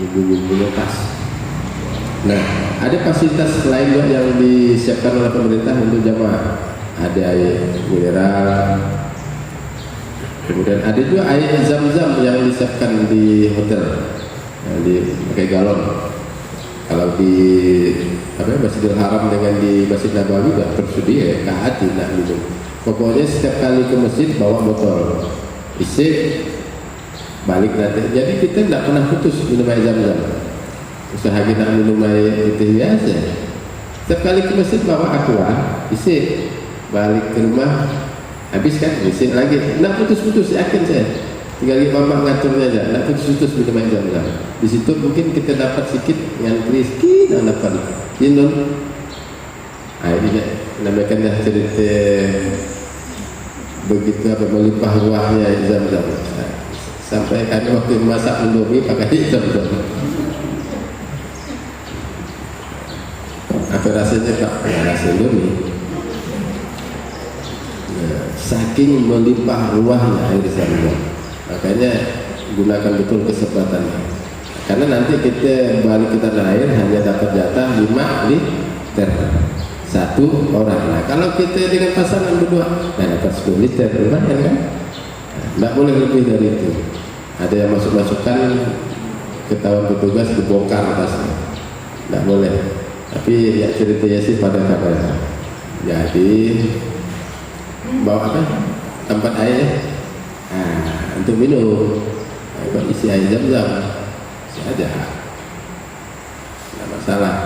bumbu-bumbunya pas. Nah, ada fasilitas lain juga yang disiapkan oleh pemerintah untuk jamaah. Ada air mineral, kemudian ada juga air zam-zam yang disiapkan di hotel, di pakai galon. Kalau di Masjidil Haram dengan di Masjid Nabawi tidak tersedia, hati nak minum. Pokoknya setiap kali ke masjid bawa botol, isi balik nanti. Jadi kita tidak pernah putus minum air zam-zam. Usaha kita minum air itu biasa. Setiap kali ke masjid bawa aqua, isi, balik ke rumah, habiskan, isi lagi. Tidak putus-putus, yakin saya. Tinggal bapak ngaturnya aja, tidak putus-putus minum air zam-zam. Di situ mungkin kita dapat sedikit ngantri sedikit dan dapat. Minum. Ini namakan dah cerita begitu apa melimpah ruahnya air zam-zam. Sampai kami waktu masak indomie pakai zam-zam. Apa rasanya Pak? Ya, rasa indomie. Nah, saking melimpah ruahnya air zam-zam, makanya gunakan betul kesempatannya. Karena nanti kita balik ke tanah air hanya dapat jatah 5 liter satu orang. Nah, kalau kita dengan pasangan berdua, dapat 10 liter, lumayan kan? Tidak boleh lebih dari itu. Ada yang masuk-masukkan, ketahuan petugas dibongkar atasnya. Tidak boleh. Tapi ya ceritanya sih pada kamera. Jadi bawa apa? Tempat air. Nah, untuk minum. Nah, isi air zam-zam. Isi aja. Tidak masalah.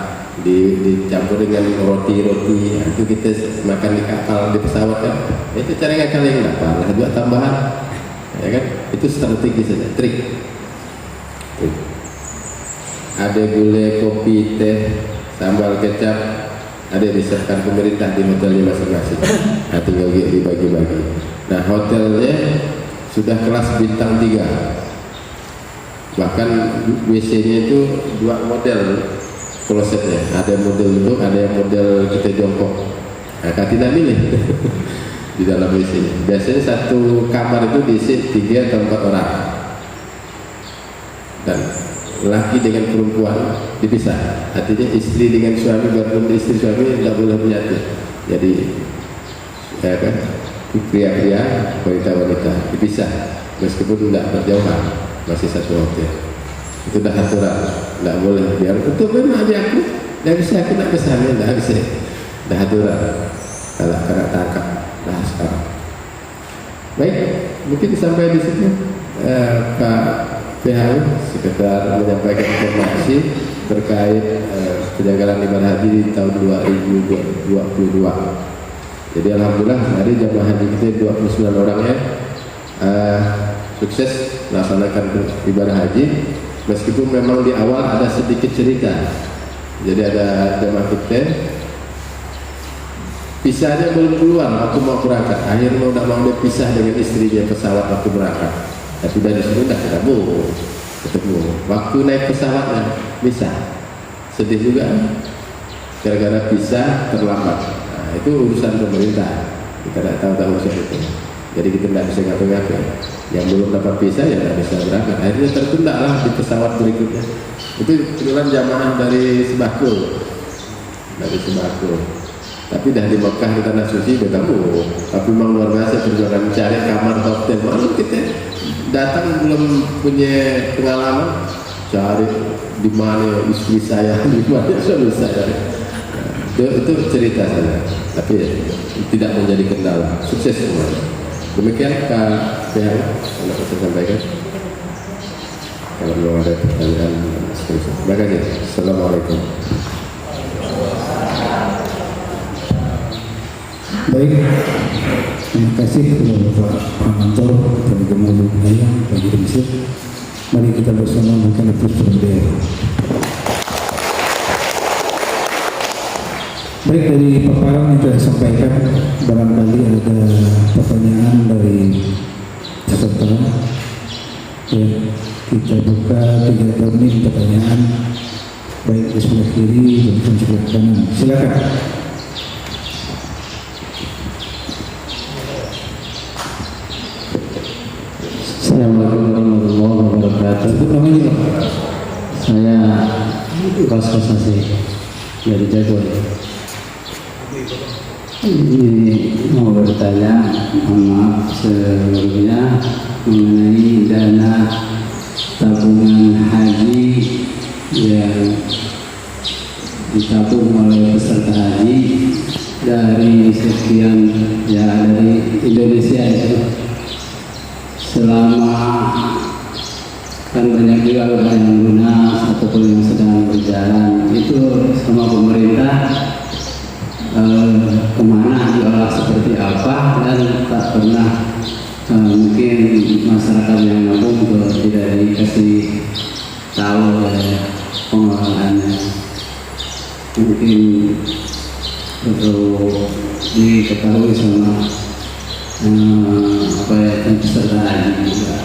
Dicampur dengan roti-roti. Nah, itu kita makan di kapal, di pesawat kan. Itu cara ngakal yang dapat. Juga tambahan. Ya kan? Itu strategi saja, trik. Ada gulai, kopi, teh, sambal, kecap, ada yang disiapkan pemerintah di hotelnya masing-masing. Nah, tinggal dibagi-bagi. Nah, hotelnya sudah kelas bintang 3. Bahkan WC-nya itu 2 model klosetnya. Ada model duduk, ada yang model kita jongkok. Nah, Katina milih di dalam WC. Biasanya satu kamar itu diisi 3 atau 4 orang. Dan laki dengan perempuan dipisah. Artinya istri dengan suami, walaupun istri suami tidak boleh menyatu. Jadi ya kan, pria-pria, wanita-wanita dipisah. Meskipun tidak berjauhan, masih satu hotel. Itu dah aturan, tidak boleh. Biar betul memang ada aku, tidak bisa aku nak kesana, tidak bisa. Dah aturan. Kalau kena tangkap, dah sekarang. Baik, mungkin sampai di situ Pak PHU sekedar menyampaikan informasi terkait penyelenggaraan ibadah haji di tahun 2022. Jadi alhamdulillah hari jamaah haji kita 29 orang ya, sukses melaksanakan ibadah haji. Meskipun memang di awal ada sedikit cerita. Jadi ada jamaah kita pisahnya belum keluar waktu mau berangkat. Akhirnya udah mau dia pisah dengan istrinya pesawat waktu berangkat. Tapi dari sini dah ketemu. Waktu naik pesawatnya bisa sedih juga, gara-gara pisah terlambat. Nah, itu urusan pemerintah. Kita tidak tahu urusan itu. Jadi kita tidak bisa ngatur-ngatur. Yang belum dapat pisah ya tidak bisa berangkat. Akhirnya tertunda lah di pesawat berikutnya. Itu kebetulan jamaah dari Sebakul. Tapi dah di Mekah di tanah suci udah tahu. Tapi memang luar biasa perjuangan mencari kamar hotel. Malu kita datang belum punya pengalaman, cari di mana istri saya, di mana suami saya. Itu cerita saja, tapi tidak menjadi kendala. Sukses semua. Demikian Kak Pihak yang dapat saya sampaikan. Kalau belum ada pertanyaan seterusnya, terima kasih. Assalamualaikum. Baik, terima kasih kepada Bapak Mentor dan Gubernur Budaya bagi Mesir. Mari kita bersama makan terus berbudaya. Baik, dari paparan yang telah disampaikan, barangkali ada pertanyaan dari peserta. Ya, kita buka 3 menit pertanyaan, baik di sebelah kiri maupun sebelah kanan. Silakan. Assalamualaikum warahmatullahi wabarakatuh. Sebut namanya Pak. Saya Kos-Kosasi dari Jagoan. Ini mau bertanya, maaf sebelumnya, mengenai dana tabungan haji yang ditabung oleh peserta haji dari sekian, ya dari Indonesia itu. Selama kan banyak juga yang lunas ataupun yang sedang berjalan, itu sama pemerintah kemana diolah seperti apa, dan tak pernah mungkin masyarakat yang nabung tidak dikasih tahu pengelolaannya. Mungkin untuk diketahui sama apa ya, peserta haji juga.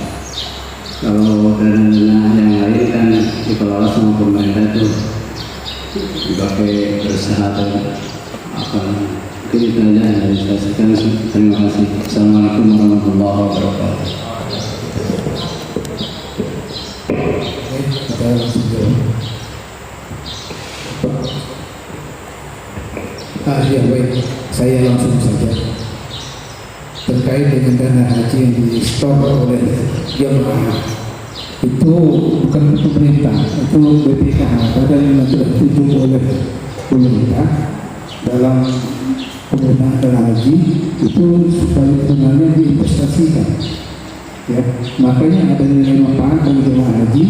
Kalau dana-dana yang lain kan dikelola sama pemerintah itu dipakai kesehatan apa. Mungkin itu aja yang harus saya sampaikan. Terima kasih. Assalamualaikum warahmatullahi wabarakatuh. Kita langsung jawab. Ya baik, saya langsung saja. Terkait dengan dana haji yang di-store oleh jemaah, itu bukan pemerintah, itu BPKH, badan yang telah ditunjuk oleh pemerintah dalam penggunaan dana haji itu supaya sebenarnya diinvestasikan. Ya, makanya ada nilai manfaat bagi jemaah haji.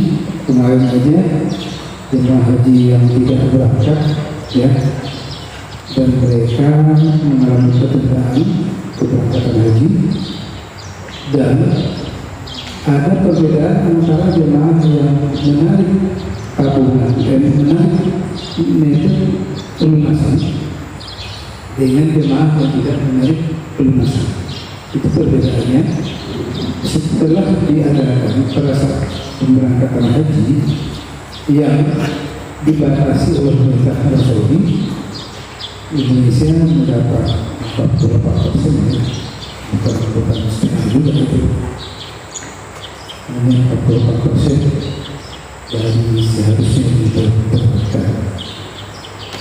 Kemarin aja jemaah haji yang tidak berangkat, ya, dan mereka mengalami ketidakpastian keberangkatan haji, dan ada perbedaan antara jemaah yang menarik tabungan dan menarik metode pelunasan dengan jemaah yang tidak menarik pelunasan. Itu perbedaannya. Setelah diadakan pada saat pemberangkatan haji yang dibatasi oleh pemerintah Arab Saudi, Indonesia mendapat 44%, ya. Bukan setengah juga itu, hanya 44% dari seharusnya didapatkan.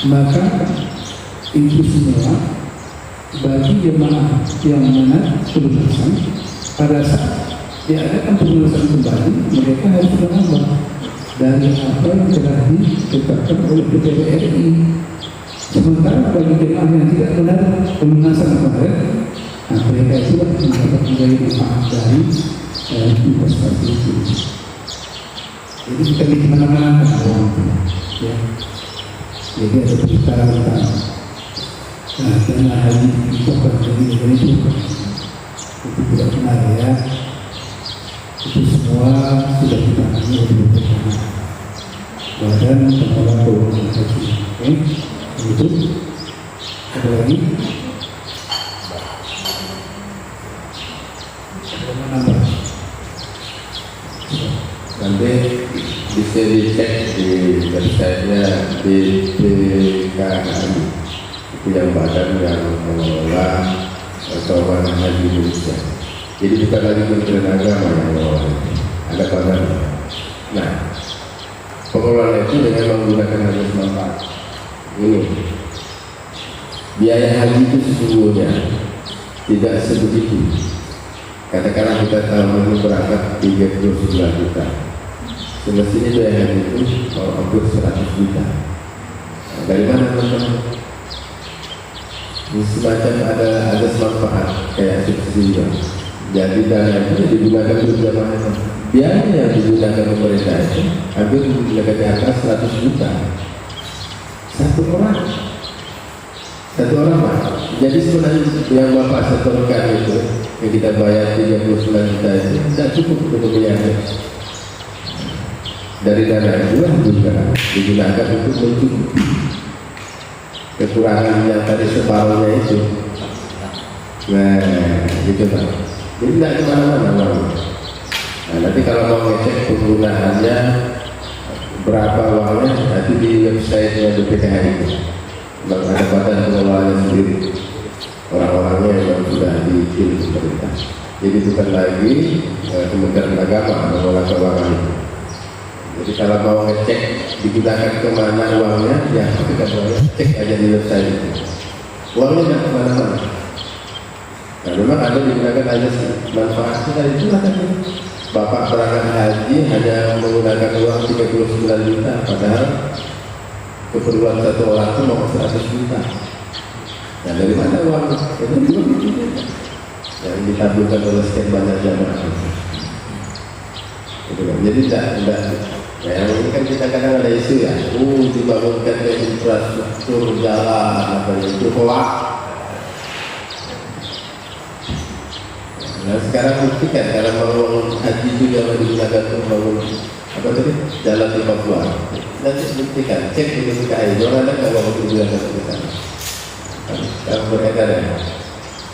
Maka itu semua bagi jemaah yang menarik pelunasan, pada saat diadakan pelunasan kembali, mereka harus menambah dari apa yang telah ditetapkan oleh PTBRI. Sementara bagi jemaah yang tidak menarik pelunasan kemarin, mereka itu mendapat nilai manfaat dari investasi itu. Jadi kita di mana-mana kan, ya. Jadi ada berita tentang dana haji itu akan jadi itu tidak benar, ya. Itu semua sudah ditangani oleh BPKH, Badan Pengelola Keuangan Haji. Oke, itu ada lagi. Nanti bisa dicek di websitenya BPKH, itu yang badan yang mengelola keuangan haji Indonesia. Jadi bukan lagi Kementerian Agama yang mengelola, ada badan. Nah, pengelolaan itu dengan menggunakan hadis manfaat ini, biaya haji itu sesungguhnya tidak sebegitu. Katakanlah kita tahun ini berangkat 39 juta, semestinya biaya haji itu hampir 100 juta. Nah, dari mana teman-teman? semacam ada manfaat kayak subsidi juga. Jadi dana itu digunakan untuk jamaah. Biaya yang digunakan pemerintah itu hampir digunakan di atas 100 juta satu orang Pak. Jadi sebenarnya yang Bapak setorkan itu yang kita bayar 39 juta itu tidak cukup untuk biaya. Dari dana itu juga digunakan untuk mencukupi kekurangan yang tadi separuhnya itu. Nah, gitu Pak. Jadi tidak kemana-mana uangnya. Nah, nanti kalau mau ngecek penggunaannya berapa uangnya, nanti di website BPKH itu memang ada badan pengelolanya sendiri, orang-orangnya yang sudah dipilih pemerintah. Jadi bukan lagi Kementerian Agama mengelola keuangan itu. Jadi kalau mau ngecek digunakan kemana uangnya, ya kita boleh cek aja di website itu. Uangnya tidak kemana-mana. Nah, memang ada digunakan aja manfaatnya dari itu lah kan. Bapak berangkat haji hanya menggunakan uang 39 juta, padahal keperluan satu orang itu mau 100 juta. Nah, dari mana uang itu yang ditabungkan oleh sekian banyak jamaah. Gitu kan. Jadi tidak. Nah, yang ini kan kita kadang ada isu ya, dibangunkan infrastruktur jalan apa itu hoax. Nah, sekarang buktikan kalau mau haji juga mau digunakan untuk bangun apa tadi jalan di Papua. Nanti buktikan, cek di BPKH. Jangan ada nggak mau digunakan ke sana. Sekarang beredar ya.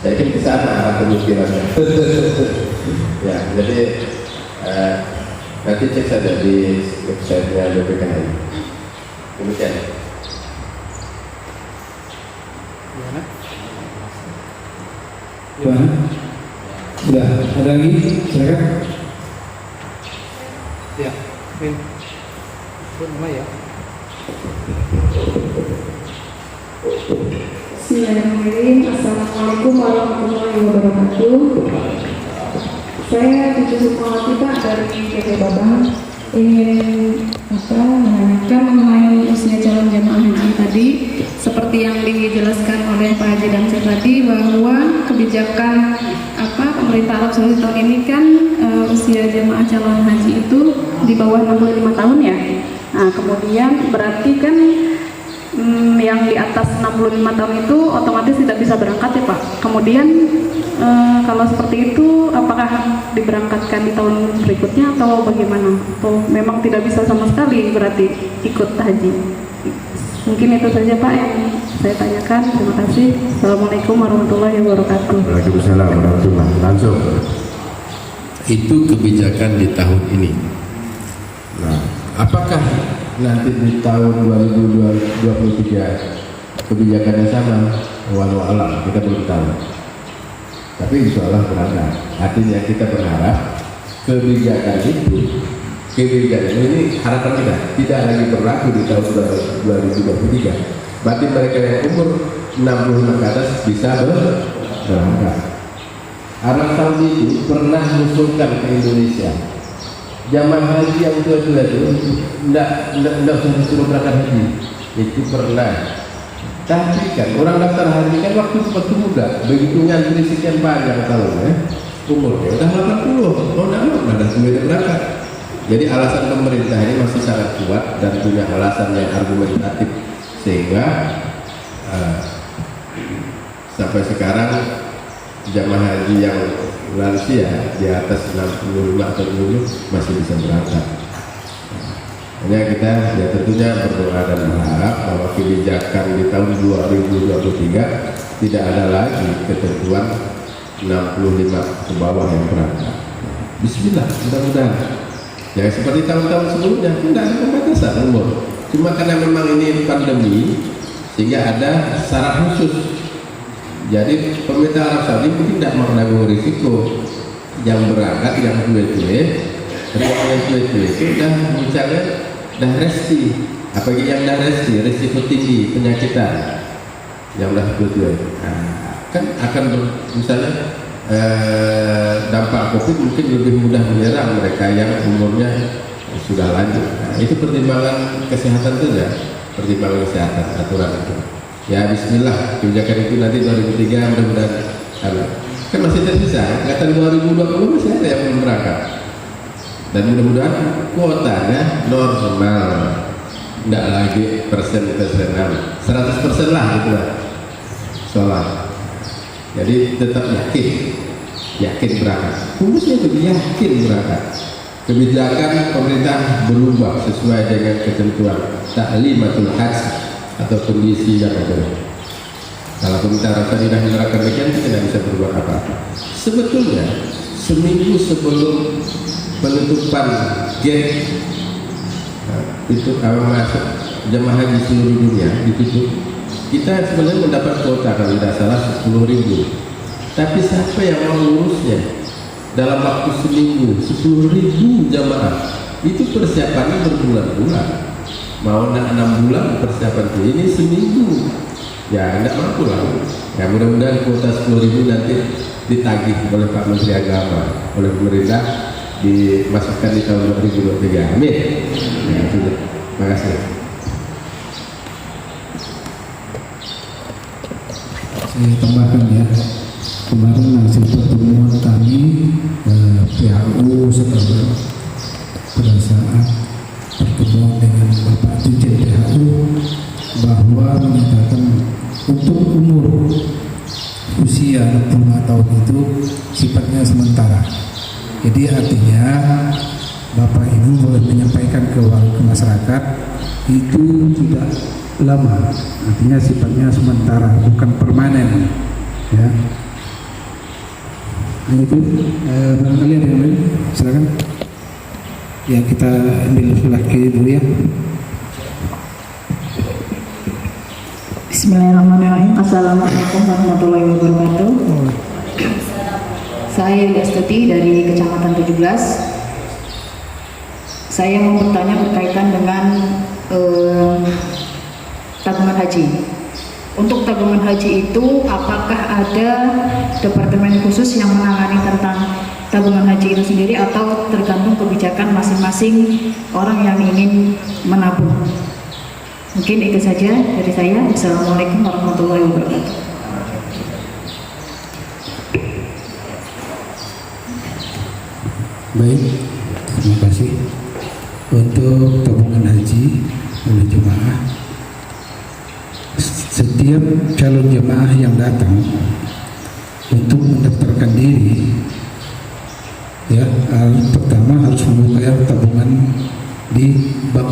Jadi ke sana arah pemikirannya. Ya, jadi nanti cek saja di website-nya BPKH. Demikian. Gimana? Sudah, ada lagi? Silakan. Ya, Min. Nama ya. Bismillahirrahmanirrahim. Assalamualaikum warahmatullahi wabarakatuh. Saya Cucu Sukmawati Pak dari PT Babang ingin menanyakan mengenai usia calon jamaah haji tadi, seperti yang dijelaskan oleh Pak Haji Damsyah tadi, bahwa kebijakan pemerintah Arab Saudi tahun ini kan usia jamaah calon haji itu di bawah 65 tahun ya. Nah, kemudian berarti kan yang di atas 65 tahun itu otomatis tidak bisa berangkat ya Pak. Kemudian kalau seperti itu apakah diberangkatkan di tahun berikutnya atau bagaimana? Atau memang tidak bisa sama sekali berarti ikut haji? Mungkin itu saja Pak yang saya tanyakan. Terima kasih. Assalamualaikum warahmatullahi wabarakatuh. Waalaikumsalam warahmatullahi wabarakatuh. Langsung. Itu kebijakan di tahun ini. Nah, apakah nanti di tahun 2023 kebijakannya sama? Walau alam, kita belum tahu. Tapi insya Allah berangkat. Artinya kita berharap kebijakan ini harapan kita tidak lagi berlaku di tahun 2023. Berarti mereka yang umur 65 ke atas bisa berangkat. Arab Saudi itu pernah mengusulkan ke Indonesia jamaah haji yang tua-tua itu tidak usah disuruh berangkat haji. Itu pernah. Tapi kan orang daftar haji kan waktu muda, begitu ngantri sekian panjang tahun ya, umurnya udah 80, ada sudah berangkat. Jadi alasan pemerintah ini masih sangat kuat dan punya alasan yang argumentatif sehingga sampai sekarang jamaah haji yang lansia di atas 65 atau 70 masih bisa berangkat. Hanya kita ya tentunya berdoa dan berharap bahwa kebijakan di tahun 2023 tidak ada lagi ketentuan 65 ke bawah yang berangkat. Bismillah, mudah-mudahan. Ya seperti tahun-tahun sebelumnya tidak ada pembatasan umur. Cuma karena memang ini pandemi sehingga ada syarat khusus. Jadi pemerintah Arab Saudi mungkin tidak mau menanggung risiko yang berangkat yang tua-tua. Yang tua-tua itu sudah misalnya dah resti, apalagi yang dah resti, risiko tinggi penyakitan yang dah tua-tua. Nah, kan akan misalnya dampak COVID mungkin lebih mudah menyerang mereka yang umurnya sudah lanjut. Nah, itu pertimbangan kesehatan saja, pertimbangan kesehatan aturan itu. Ya Bismillah, kebijakan itu nanti 2003 mudah-mudahan kan masih tersisa, angkatan 2020 masih ada yang belum berangkat, dan mudah-mudahan kuotanya normal, tidak lagi persen-persenan, 100% lah gitu lah sholat. Jadi tetap yakin berangkat, rumusnya itu yakin berangkat. Kebijakan pemerintah berubah sesuai dengan ketentuan ta'limatul hajj atau kondisi yang ada. Kalau pemerintah rasa tidak menerapkan demikian, kita tidak bisa berbuat apa-apa. Sebetulnya seminggu sebelum penutupan gate itu awal masuk jemaah haji seluruh dunia ditutup, kita sebenarnya mendapat kuota kalau tidak salah 10.000. Tapi siapa yang mau ngurusnya? Dalam waktu seminggu 10.000 jamaah itu persiapannya berbulan-bulan. Mau 6 bulan persiapan ini seminggu. Ya tidak mampu lah. Ya mudah-mudahan kuota 10.000 nanti ditagih oleh Pak Menteri Agama, oleh pemerintah, dimasukkan di tahun 2023. Amin. Ya, itu. Terima kasih. Saya tambahkan ya, kemarin hasil pertemuan kami PHU setelah pada saat pertemuan dengan Bapak Dirjen PHU bahwa menyatakan untuk umur usia 65 tahun itu sifatnya sementara. Jadi artinya Bapak Ibu boleh menyampaikan ke masyarakat itu tidak lama, artinya sifatnya sementara, bukan permanen. Ya. Nah, itu barangkali ada yang lain, silakan. Ya kita ambil sebelah kiri dulu ya. Bismillahirrahmanirrahim. Assalamualaikum warahmatullahi wabarakatuh. Saya Yuliastuti dari Kecamatan 17. Saya mau bertanya berkaitan dengan tabungan haji. Untuk tabungan haji itu apakah ada departemen khusus yang menangani tentang tabungan haji itu sendiri atau tergantung kebijakan masing-masing orang yang ingin menabung? Mungkin itu saja dari saya. Assalamualaikum warahmatullahi wabarakatuh. Baik, terima kasih. Untuk tabungan haji oleh jemaah, setiap calon jemaah yang datang untuk mendaftarkan diri, ya pertama harus membuka tabungan di bank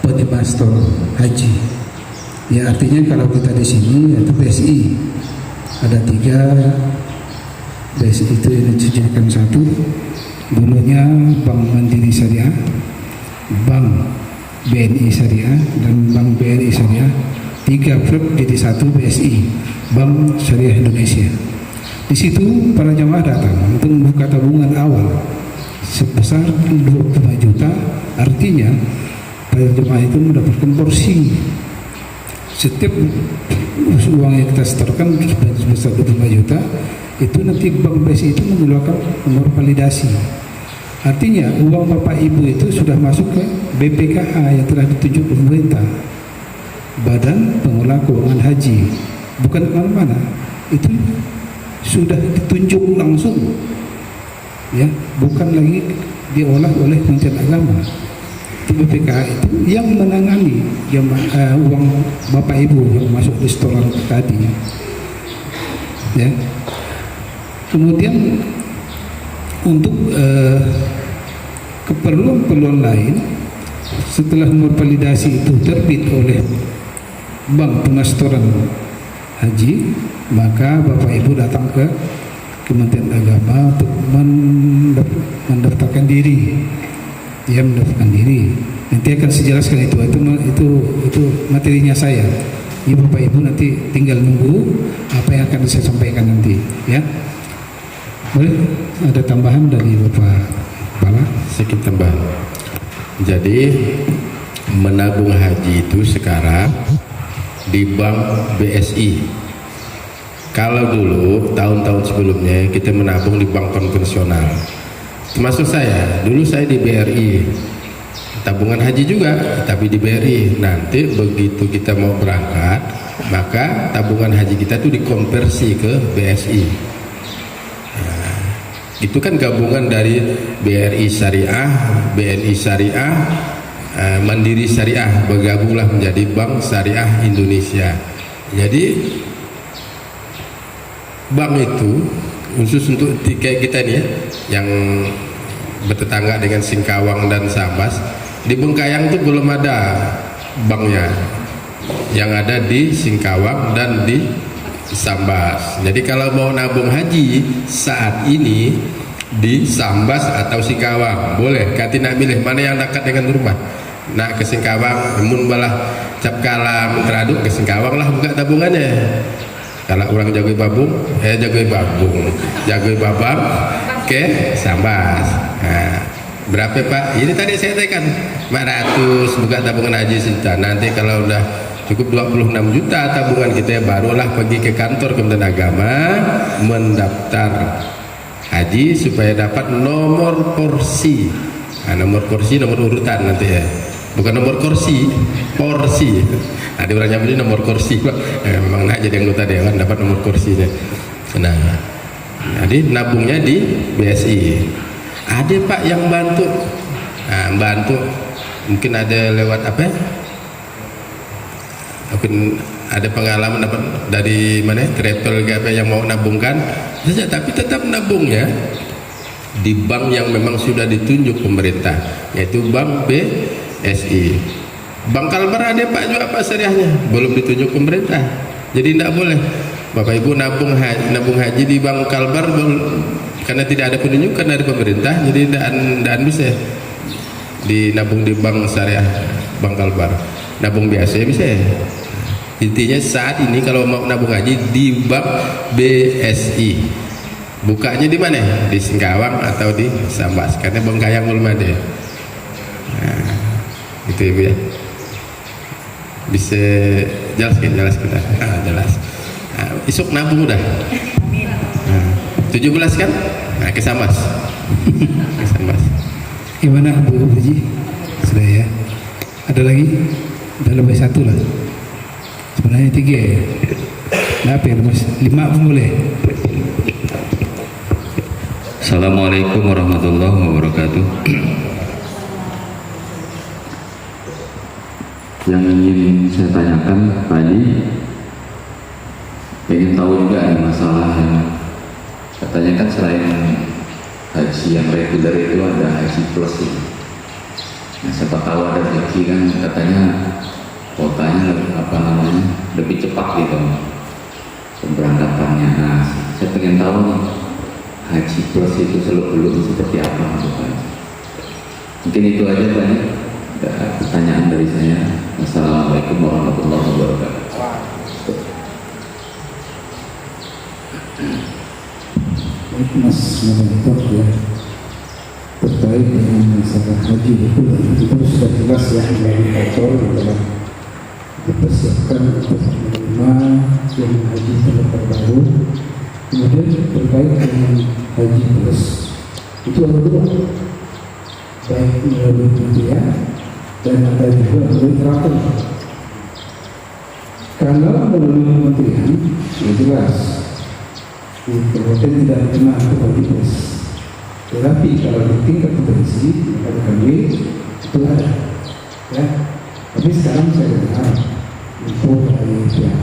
penyemastor haji. Ya artinya kalau kita di sini yaitu BSI ada 3 BSI itu yang disediakan. Satu dulunya Bank Mandiri Syariah, Bank BNI Syariah, dan Bank BRI Syariah. 3 klub jadi 1 BSI, Bank Syariah Indonesia. Di situ para jamaah datang untuk membuka tabungan awal sebesar 25 juta. Artinya para jemaah itu mendapatkan porsi. Setiap uang yang kita setorkan sebesar 25 juta, itu nanti Bank BSI itu mengeluarkan nomor validasi. Artinya uang Bapak Ibu itu sudah masuk ke BPKH yang telah ditunjuk pemerintah, Badan Pengelola Keuangan Haji, bukan kemana-mana. Itu sudah ditunjuk langsung, ya, bukan lagi diolah oleh Kementerian Agama. BPKH itu yang menangani uang Bapak Ibu yang masuk di setoran tadi, ya. Kemudian untuk keperluan-keperluan lain, setelah nomor validasi itu terbit oleh Bank Pengestoran Haji, maka Bapak Ibu datang ke Kementerian Agama untuk mendaftarkan diri. Dia mendaftarkan diri. Nanti akan saya jelaskan itu materinya saya. Ini Bapak Ibu nanti tinggal nunggu apa yang akan saya sampaikan nanti, ya. Boleh ada tambahan dari Bapak Kepala? Sedikit tambahan. Jadi menabung haji itu sekarang di Bank BSI. Kalau dulu tahun-tahun sebelumnya kita menabung di bank konvensional. Termasuk saya, dulu saya di BRI, tabungan haji juga, tapi di BRI. Nanti begitu kita mau berangkat, maka tabungan haji kita itu dikonversi ke BSI. Nah, itu kan gabungan dari BRI Syariah, BNI Syariah, Mandiri Syariah, bergabunglah menjadi Bank Syariah Indonesia. Jadi bank itu khusus untuk kayak kita nih ya, yang bertetangga dengan Singkawang dan Sambas. Di Bengkayang itu belum ada banknya, yang ada di Singkawang dan di Sambas. Jadi kalau mau nabung haji saat ini di Sambas atau Singkawang boleh. Kati nak milih mana yang dekat dengan rumah. Nak ke Singkawang, mun balah cap kalam teraduk ke Singkawang lah buka tabungannya. Kalau orang Jagoi Babung, Jagoi Babang ke Sambas. Nah, berapa Pak? Ini tadi saya tekan 400 buka tabungan haji sejuta. Nanti kalau udah cukup 26 juta tabungan kita, barulah pergi ke kantor Kementerian Agama mendaftar haji supaya dapat nomor porsi. Nah, nomor porsi, nomor urutan nanti ya. Bukan nomor kursi, porsi. Ada orang nyambut nomor kursi Pak. Memang nak jadi anggota dewan dapat nomor kursinya. Nah, jadi nabungnya di BSI. Ada Pak yang bantu. Nah, bantu mungkin ada lewat apa? Mungkin ada pengalaman dapat dari mana? Travel apa yang mau nabungkan saja, tapi tetap nabungnya di bank yang memang sudah ditunjuk pemerintah, yaitu Bank BSI. Bank Kalbar ada Pak juga Pak syariahnya, belum ditunjuk pemerintah, jadi tidak boleh Bapak Ibu nabung haji di Bank Kalbar karena tidak ada penunjukan dari pemerintah, jadi tidak bisa dinabung di bank syariah Bank Kalbar. Nabung biasa bisa. Intinya saat ini kalau mau nabung haji di Bank BSI, bukanya di mana? Di Singkawang atau di Sambas, karena Bengkayang belum ada. Nah, itu Ibu ya. Bisa jelaskan. Jelas. Nah, isuk nabung udah. Nah, 17 kan? Nah, ke Sambas. Ke Sambas. Gimana Bu Haji? Sudah ya. Ada lagi? Udah lebih satu lah. Sebenarnya 3 ya. Kenapa ya Mas? 5 pun boleh. Assalamualaikum warahmatullahi wabarakatuh. Yang ingin saya tanyakan tadi, ingin tahu juga ada masalah yang katanya kan selain haji yang reguler itu ada haji plus ya. Nah, siapa tahu ada haji kan katanya kuotanya lebih cepat gitu pemberangkatannya. Nah, saya pengen tahu nih haji plus itu seluk-beluk seperti apa Pak? Mungkin itu aja Pak. Ada pertanyaan dari saya. Assalamualaikum warahmatullahi wabarakatuh. Mas Mentor ya, terkait dengan masalah haji itu sudah jelas ya, dari kotor dalam dipersiapkan untuk menerima yang haji terbaru. Kemudian terkait dengan haji plus itu ada dua, baik melalui media dan ada juga melalui teratur. Kalau melalui kementerian ya jelas kemudian tidak pernah haji plus. Tetapi kalau di tingkat provinsi ada KW itu ada ya. Tapi sekarang saya dengar info dari pihak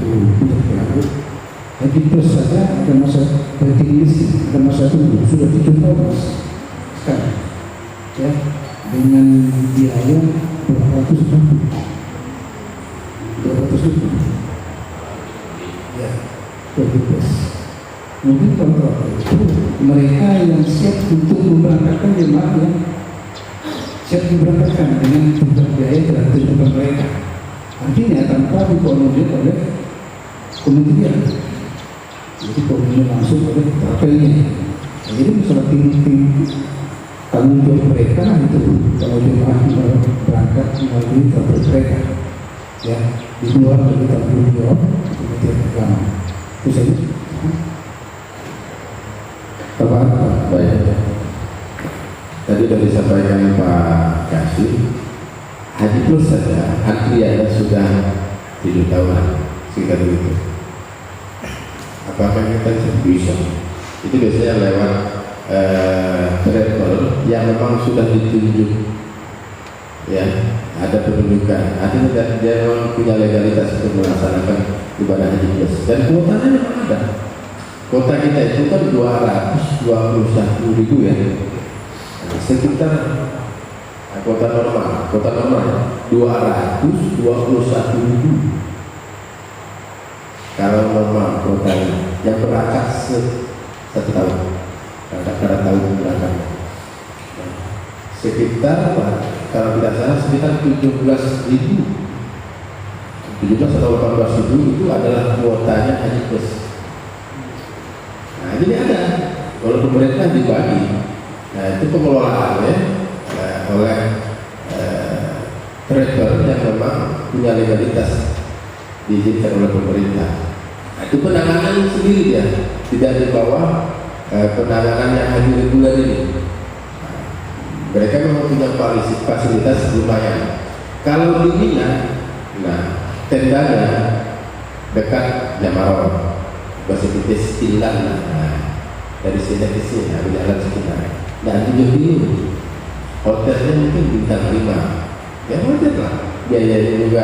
haji plus saja ada masa waiting list, ada masa tunggu sudah 7 tahun sekarang ya, dengan biaya berapa ratus ribu ya, haji plus. Mungkin kalau itu mereka yang siap untuk memberangkatkan jemaah yang siap diberangkatkan dengan jumlah biaya dan tuntutan mereka, artinya tanpa dikoordinir oleh kementerian, jadi koordinir langsung oleh travelnya. Jadi masalah tim tanggung jawab mereka itu kalau jemaah berangkat melalui travel mereka ya, di luar dari tanggung jawab Kementerian Agama. Itu saja. Baik. Tadi sudah disampaikan Pak Kasih, haji plus saja antriannya sudah 7 tahunan kita begitu. Apakah kita bisa? Itu biasanya lewat travel yang memang sudah ditunjuk, ya, ada penunjukan, artinya dia memang punya legalitas untuk melaksanakan ibadah haji plus, dan kuotanya memang ada. Kota kita itu kan 221.000 ya, sekitar kota normal 221.000 kalau normal kotanya yang berangkat satu tahun, pada tahun berangkat sekitar, kalau tidak salah sekitar 17.000 atau 18.000 itu adalah kuotanya haji plus. Nah, jadi ada, kalau pemerintah dibagi, nah itu pengelolaannya oleh travel yang memang punya legalitas diizinkan oleh pemerintah. Nah, itu penanganan sendiri dia, tidak di bawah penanganan yang haji reguler ini. Mereka memang punya fasilitas lumayan. Kalau di Mina, nah tendanya dekat Jamarot, bahasa Stilan, nah, dari sini ke sini ada jalan sekitar. Nah 7 dulu, hotelnya mungkin bintang 5, ya wajar lah. Biayanya juga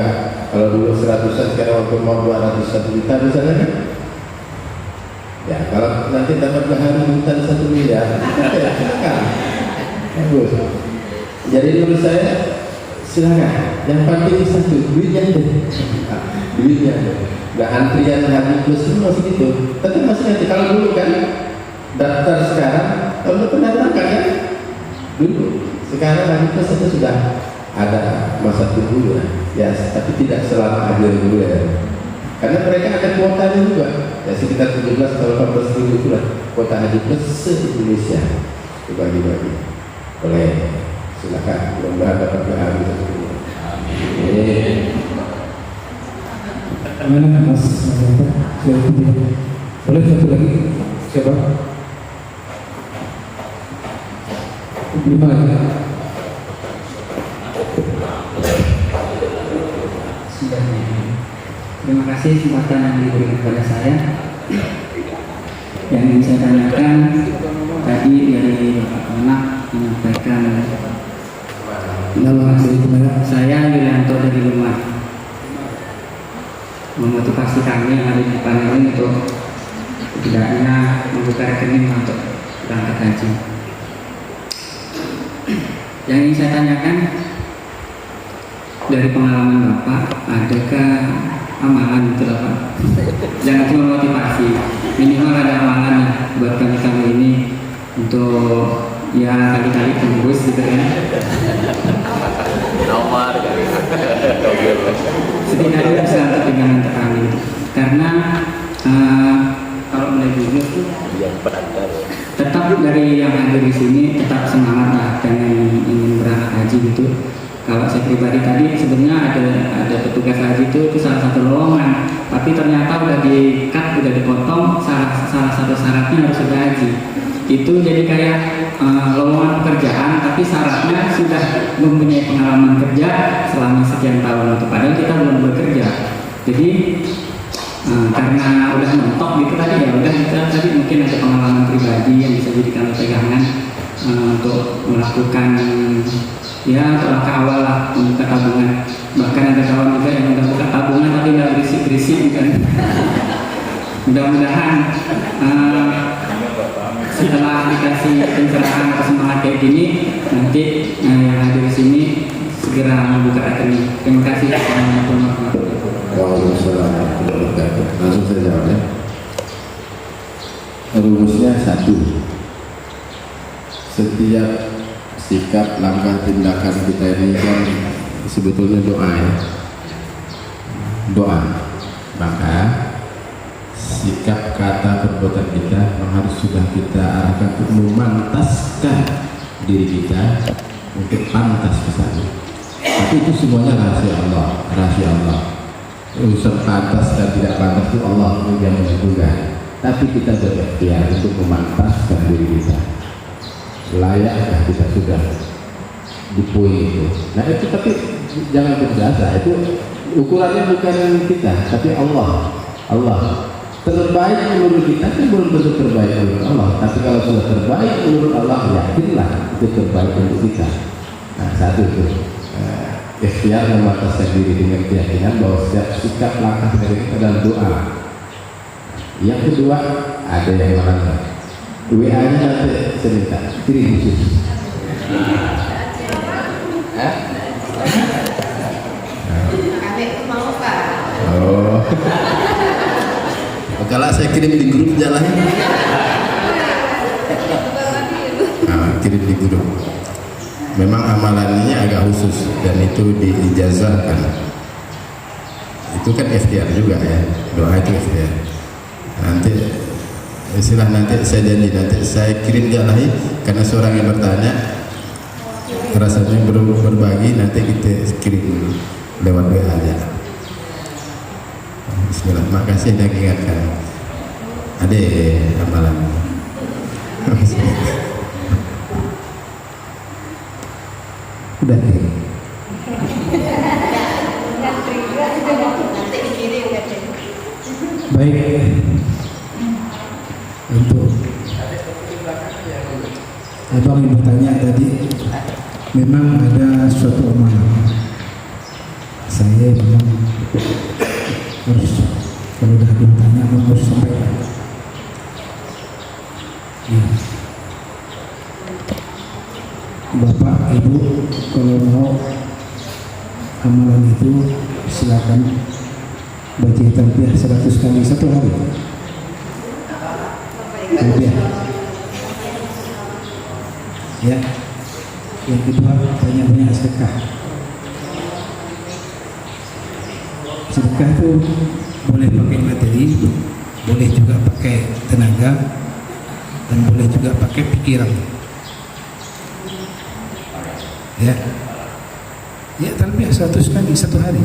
kalau dulu 100-an, sekarang waktu mau 200 juta misalnya kan. Ya kalau nanti dapat bahari bintang 1 miliar, ya silakan. Bagus. Jadi menurut saya silakan. Yang penting satu, duitnya ada. Duitnya ada. Nah antrian haji plus itu masih gitu. Tapi masih nanti kalau dulu kan daftar sekarang, kalau pendaftaran kan dulu. Sekarang haji plus itu sudah ada masa tunggu ya, tapi tidak selama haji reguler. Karena mereka ada kuotanya juga. Ya sekitar 17 atau 18 ribu itulah kuota haji plus se-Indonesia. Dibagi-bagi. Boleh, silakan. Mudah-mudahan dapat berhasil. Amin. Gimana Mas? Boleh satu lagi? Siapa? 5 ya? Terima kasih kesempatan yang diberikan kepada saya. Yang ingin saya tanyakan tadi dari Bapak Anak menyampaikan, Nama saya Yulianto dari Lumah, memotivasi kami yang ada di panel ini untuk tidaknya membuka rekening untuk berangkat haji. Yang ingin saya tanyakan, dari pengalaman Bapak, adakah amalan itu Bapak? Jangan cuma motivasi, minimal ada amalan ya buat kami ini untuk ya kali-kali tembus gitu kan. Nomor Setidaknya bisa untuk pegangan kami, karena kalau mulai jujur tuh tetap dari yang hadir di sini tetap semangat lah dengan ingin berangkat haji gitu. Kalau saya pribadi tadi sebenarnya ada petugas haji itu salah satu lowongan, tapi ternyata udah di-cut, udah dipotong salah satu syaratnya harus sudah haji. Itu jadi kayak lowongan pekerjaan, tapi syaratnya sudah mempunyai pengalaman kerja selama sekian tahun itu, padahal kita belum bekerja. Jadi karena udah mentok gitu tadi, ya udah kita tadi mungkin ada pengalaman pribadi yang bisa jadi kami pegangan untuk melakukan ya langkah awal lah, membuka tabungan. Bahkan ada kawan juga yang udah buka tabungan tapi nggak berisik-berisik kan. Mudah-mudahan setelah dikasih pencerahan atau semangat kayak gini, nanti yang hadir di sini segera membuka rekening. Terima kasih. Assalamualaikum warahmatullahi Waalaikumsalam. Langsung saya jawab ya. Rumusnya satu. Setiap sikap, langkah, tindakan kita ini kan sebetulnya doa ya. Doa. Maka sikap, kata, perbuatan kita harus sudah kita arahkan untuk memantaskan diri kita untuk pantas ke sana. Tapi itu semuanya rahasia Allah, rahasia Allah. Urusan pantas dan tidak pantas itu Allah yang menentukan. Tapi kita berikhtiar untuk memantaskan diri kita. Layakkah kita sudah di poin itu. Nah itu tapi jangan berjasa, itu ukurannya bukan kita tapi Allah. Terbaik menurut kita kan belum tentu terbaik menurut Allah, tapi kalau sudah terbaik menurut Allah, yakinlah itu terbaik untuk kita. Nah satu itu ikhtiar membataskan diri dengan keyakinan bahwa setiap sikap langkah dari kita dalam doa. Yang kedua, ada yang melanggar. WA-nya nanti cerita, kirim khusus. Oh. Kalau saya kirim di grup jalan. Kirim di grup. Memang amalannya agak khusus dan itu diijazahkan. Itu kan ikhtiar juga ya, doa itu ikhtiar. Nanti istilah nanti saya janji nanti saya kirim jalahi karena seorang yang bertanya rasanya berbagi, nanti kita kirim lewat WA aja. Bismillah, makasih sudah ingatkan. Ada amalan. Udah nih. Baik. Untuk abang yang bertanya tadi, memang ada suatu amalan. Saya memang harus, kalau udah ditanya memang harus sampaikan. Ya. Bapak, Ibu, kalau mau amalan itu silakan baca talbiyah 100 kali satu hari. Talbiyah. Ya. Yang kedua, banyak-banyak sedekah. Sedekah itu boleh pakai materi, boleh juga pakai tenaga, dan boleh juga pakai pikiran. Ya, talbiyah 100 kali satu hari.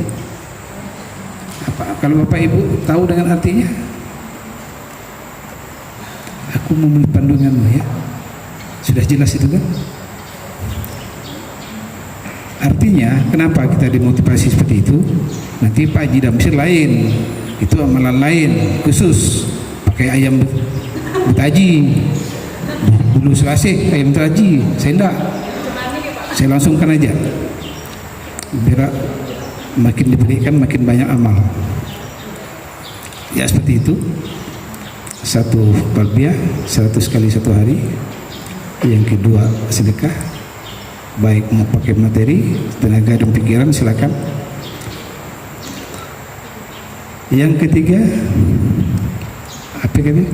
Kalau Bapak Ibu tahu dengan artinya, aku membeli panduanmu ya. Sudah jelas itu kan? Artinya kenapa kita dimotivasi seperti itu? Nanti Pak Haji Damsir lain, itu amalan lain khusus, pakai ayam betaji, bulu selasih ayam betaji. Saya enggak, saya langsungkan aja biar makin diberikan makin banyak amal ya, seperti itu. Satu talbiyah 100 kali satu hari. Yang kedua sedekah, baik mau pakai materi, tenaga dan pikiran silakan. Yang ketiga apa kata?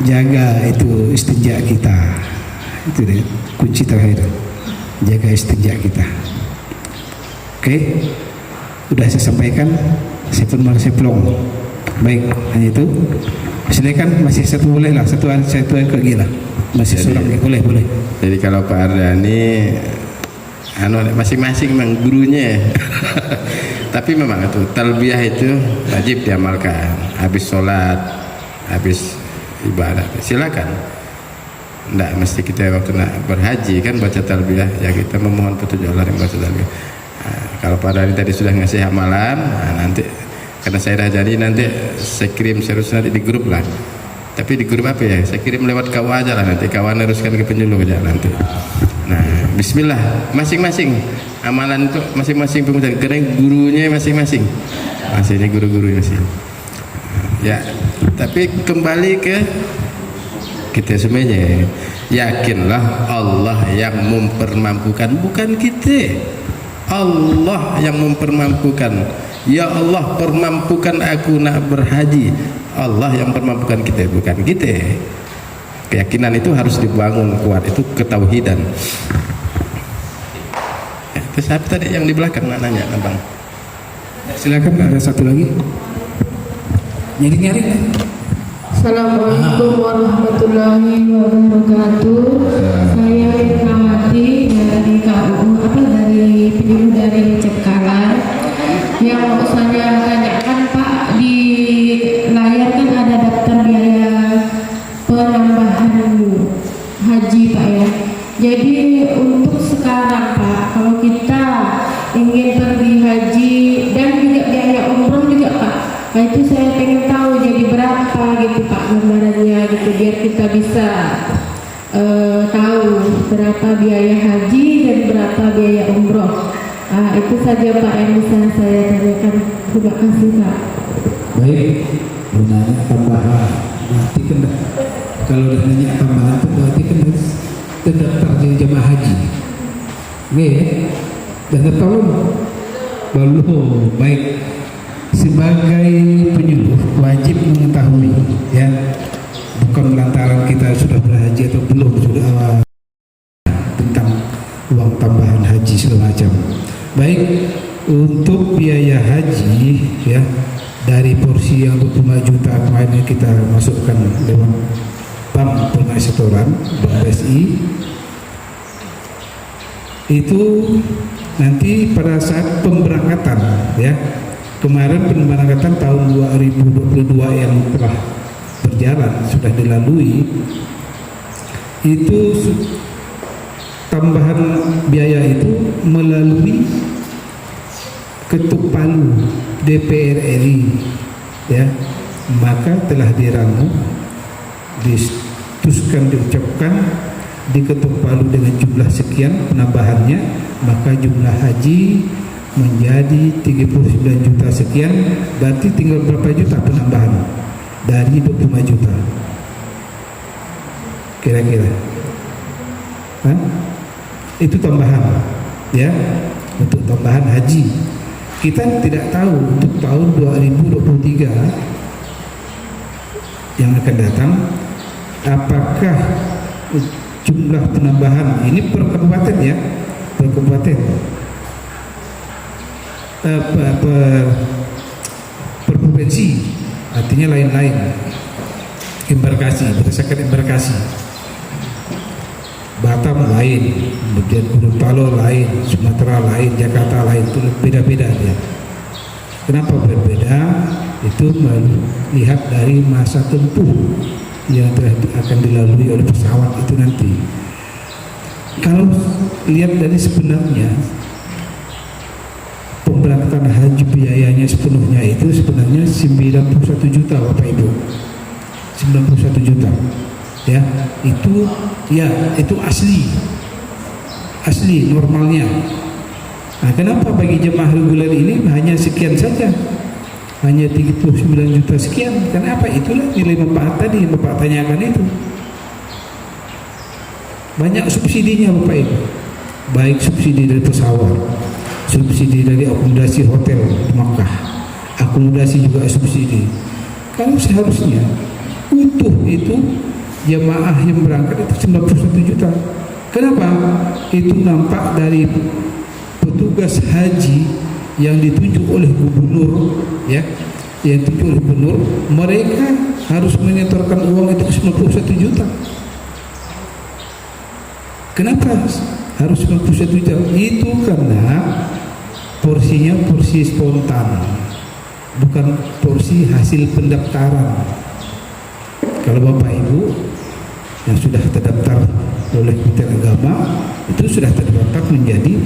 Jaga itu istinja kita. Itu deh kunci terakhir, jaga istinja kita. Oke, udah saya sampaikan, saya pun masih plong. Baik, hanya itu. Silakan, masih satu boleh lah, satu lagi lah, masih seorang boleh. Jadi kalau Pak Ardhani masing-masing memang gurunya. Tapi memang itu talbiyah itu wajib diamalkan habis sholat, habis ibadah. Silakan. Tidak mesti kita waktu nak berhaji kan baca talbiyah, ya kita memohon petunjuk Allah yang baca talbiyah. Kalau Pak Ardhani tadi sudah ngasih amalan, nanti karena saya dah jadi, nanti saya kirim seharusnya di grup lah. Tapi di grup apa ya? Saya kirim lewat kawan aja lah, nanti kawan teruskan ke penyuluh aja nanti. Nah, bismillah, masing-masing amalan itu masing-masing pengusaha, karena gurunya masing-masing. Ini guru-guru masing. Ya, tapi kembali ke kita semuanya, yakinlah Allah yang mempermampukan, bukan kita. Allah yang mempermampukan. Ya Allah, permampukan aku nak berhaji. Allah yang permampukan kita, bukan kita. Keyakinan itu harus dibangun kuat, itu ketauhidan. Terus apa tadi yang di belakang nanya, Abang? Silakan, ada satu lagi. Nyari. Assalamualaikum warahmatullahi wabarakatuh. Saya Irmawati dari dari penyuluh dari Cekalan. Yang mau saya tanyakan Pak, di layar kan ada daftar biaya penambahan haji Pak ya. Jadi pergi haji dan juga biaya umroh juga Pak. Nah itu saya pengen tahu jadi berapa gitu Pak gambarannya gitu biar kita bisa tahu berapa biaya haji dan berapa biaya umroh. Itu saja Pak yang bisa saya tanyakan. Terima kasih Pak. Baik, nanya tambahan berarti kan kalau nanya tambahan itu berarti kan harus terdaftar jadi jemaah haji. Oke, dan tahu belum? Baik, sebagai penyuluh wajib mengetahui ya, bukan lantaran kita sudah berhaji atau belum sudah tentang uang tambahan haji segala macam. Baik, untuk biaya haji ya dari porsi yang 25 juta kemarin kita masukkan lewat bank pengasetoran BSI itu nanti pada saat pemberangkatan ya, kemarin pemberangkatan tahun 2022 yang telah berjalan sudah dilalui itu tambahan biaya itu melalui ketuk palu DPR RI ya, maka telah diramu diputuskan diucapkan di ketuk palu dengan jumlah sekian penambahannya, maka jumlah haji menjadi 39 juta sekian, berarti tinggal berapa juta penambahan dari 25 juta kira-kira itu tambahan ya, untuk tambahan haji. Kita tidak tahu untuk tahun 2023 yang akan datang apakah jumlah penambahan ini per kabupaten ya, per kabupaten per provinsi, artinya lain-lain embarkasi, berdasarkan embarkasi. Batam lain, kemudian Gorontalo lain, Sumatera lain, Jakarta lain, itu beda-beda dia. Kenapa berbeda? Itu melihat dari masa tempuh yang akan dilalui oleh pesawat itu nanti. Kalau lihat dari sebenarnya pemberangkatan haji biayanya sepenuhnya itu sebenarnya 91 juta Bapak Ibu, 91 juta ya, itu asli normalnya. Nah, kenapa bagi jemaah reguler ini hanya sekian saja, hanya 39 juta sekian? Kenapa? Itulah nilai manfaat tadi yang Bapak tanyakan itu. Banyak subsidinya Bapak Ibu, baik subsidi dari pesawat, subsidi dari akomodasi hotel di Makkah, akomodasi juga subsidi. Kalau seharusnya utuh itu jemaah yang berangkat itu 91 juta. Kenapa? Itu nampak dari petugas haji yang ditunjuk oleh gubernur ya, yang ditunjuk oleh gubernur, mereka harus menyetorkan uang itu 91 juta. Kenapa harus 91 juta? Itu karena porsinya porsi spontan, bukan porsi hasil pendaftaran. Kalau Bapak Ibu yang sudah terdaftar oleh Kementerian Agama itu sudah terdaftar menjadi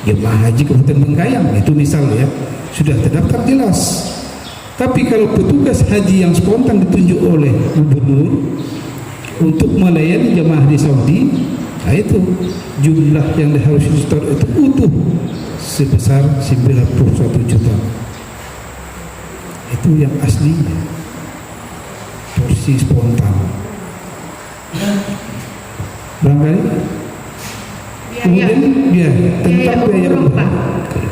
jemaah haji Kabupaten Bengkayang, itu misal ya, sudah terdaftar jelas. Tapi kalau petugas haji yang spontan ditunjuk oleh gubernur untuk melayani jemaah di Saudi, nah itu jumlah yang harus disetor itu utuh sebesar 91 juta. Itu yang aslinya porsi spontan. Barangkali kemudian tentang biaya umroh.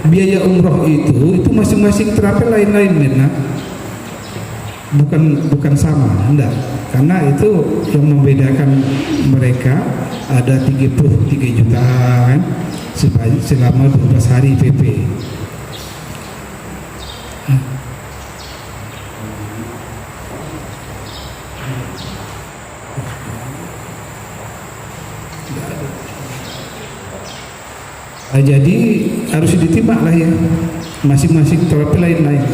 Biaya umroh itu masing-masing terapi lain-lain, Mirna. Bukan sama, enggak. Karena itu yang membedakan mereka ada 33 juta kan selama 12 hari PP. Jadi harus ditimbang lah ya, masing-masing terapi lain-lain.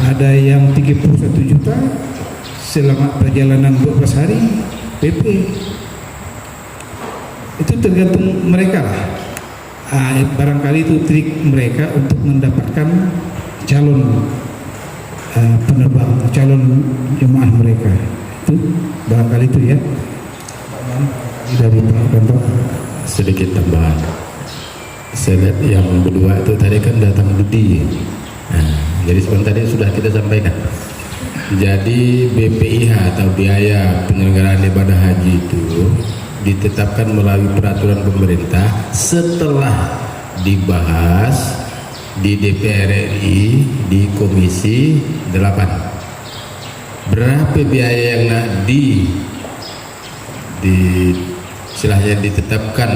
Ada yang 31 juta selama perjalanan 12 hari PP. Itu tergantung mereka lah. barangkali itu trik mereka untuk mendapatkan calon penerbang, calon jemaah mereka. Itu barangkali itu ya. Dari Pak Kantor Sedikit tambahan. Saya lihat yang berdua itu tadi kan datang Budi. Nah, jadi sebentar tadi sudah kita sampaikan. Jadi BPIH atau biaya penyelenggaraan ibadah haji itu ditetapkan melalui peraturan pemerintah setelah dibahas di DPR RI di Komisi 8. Berapa biaya yang silahnya ditetapkan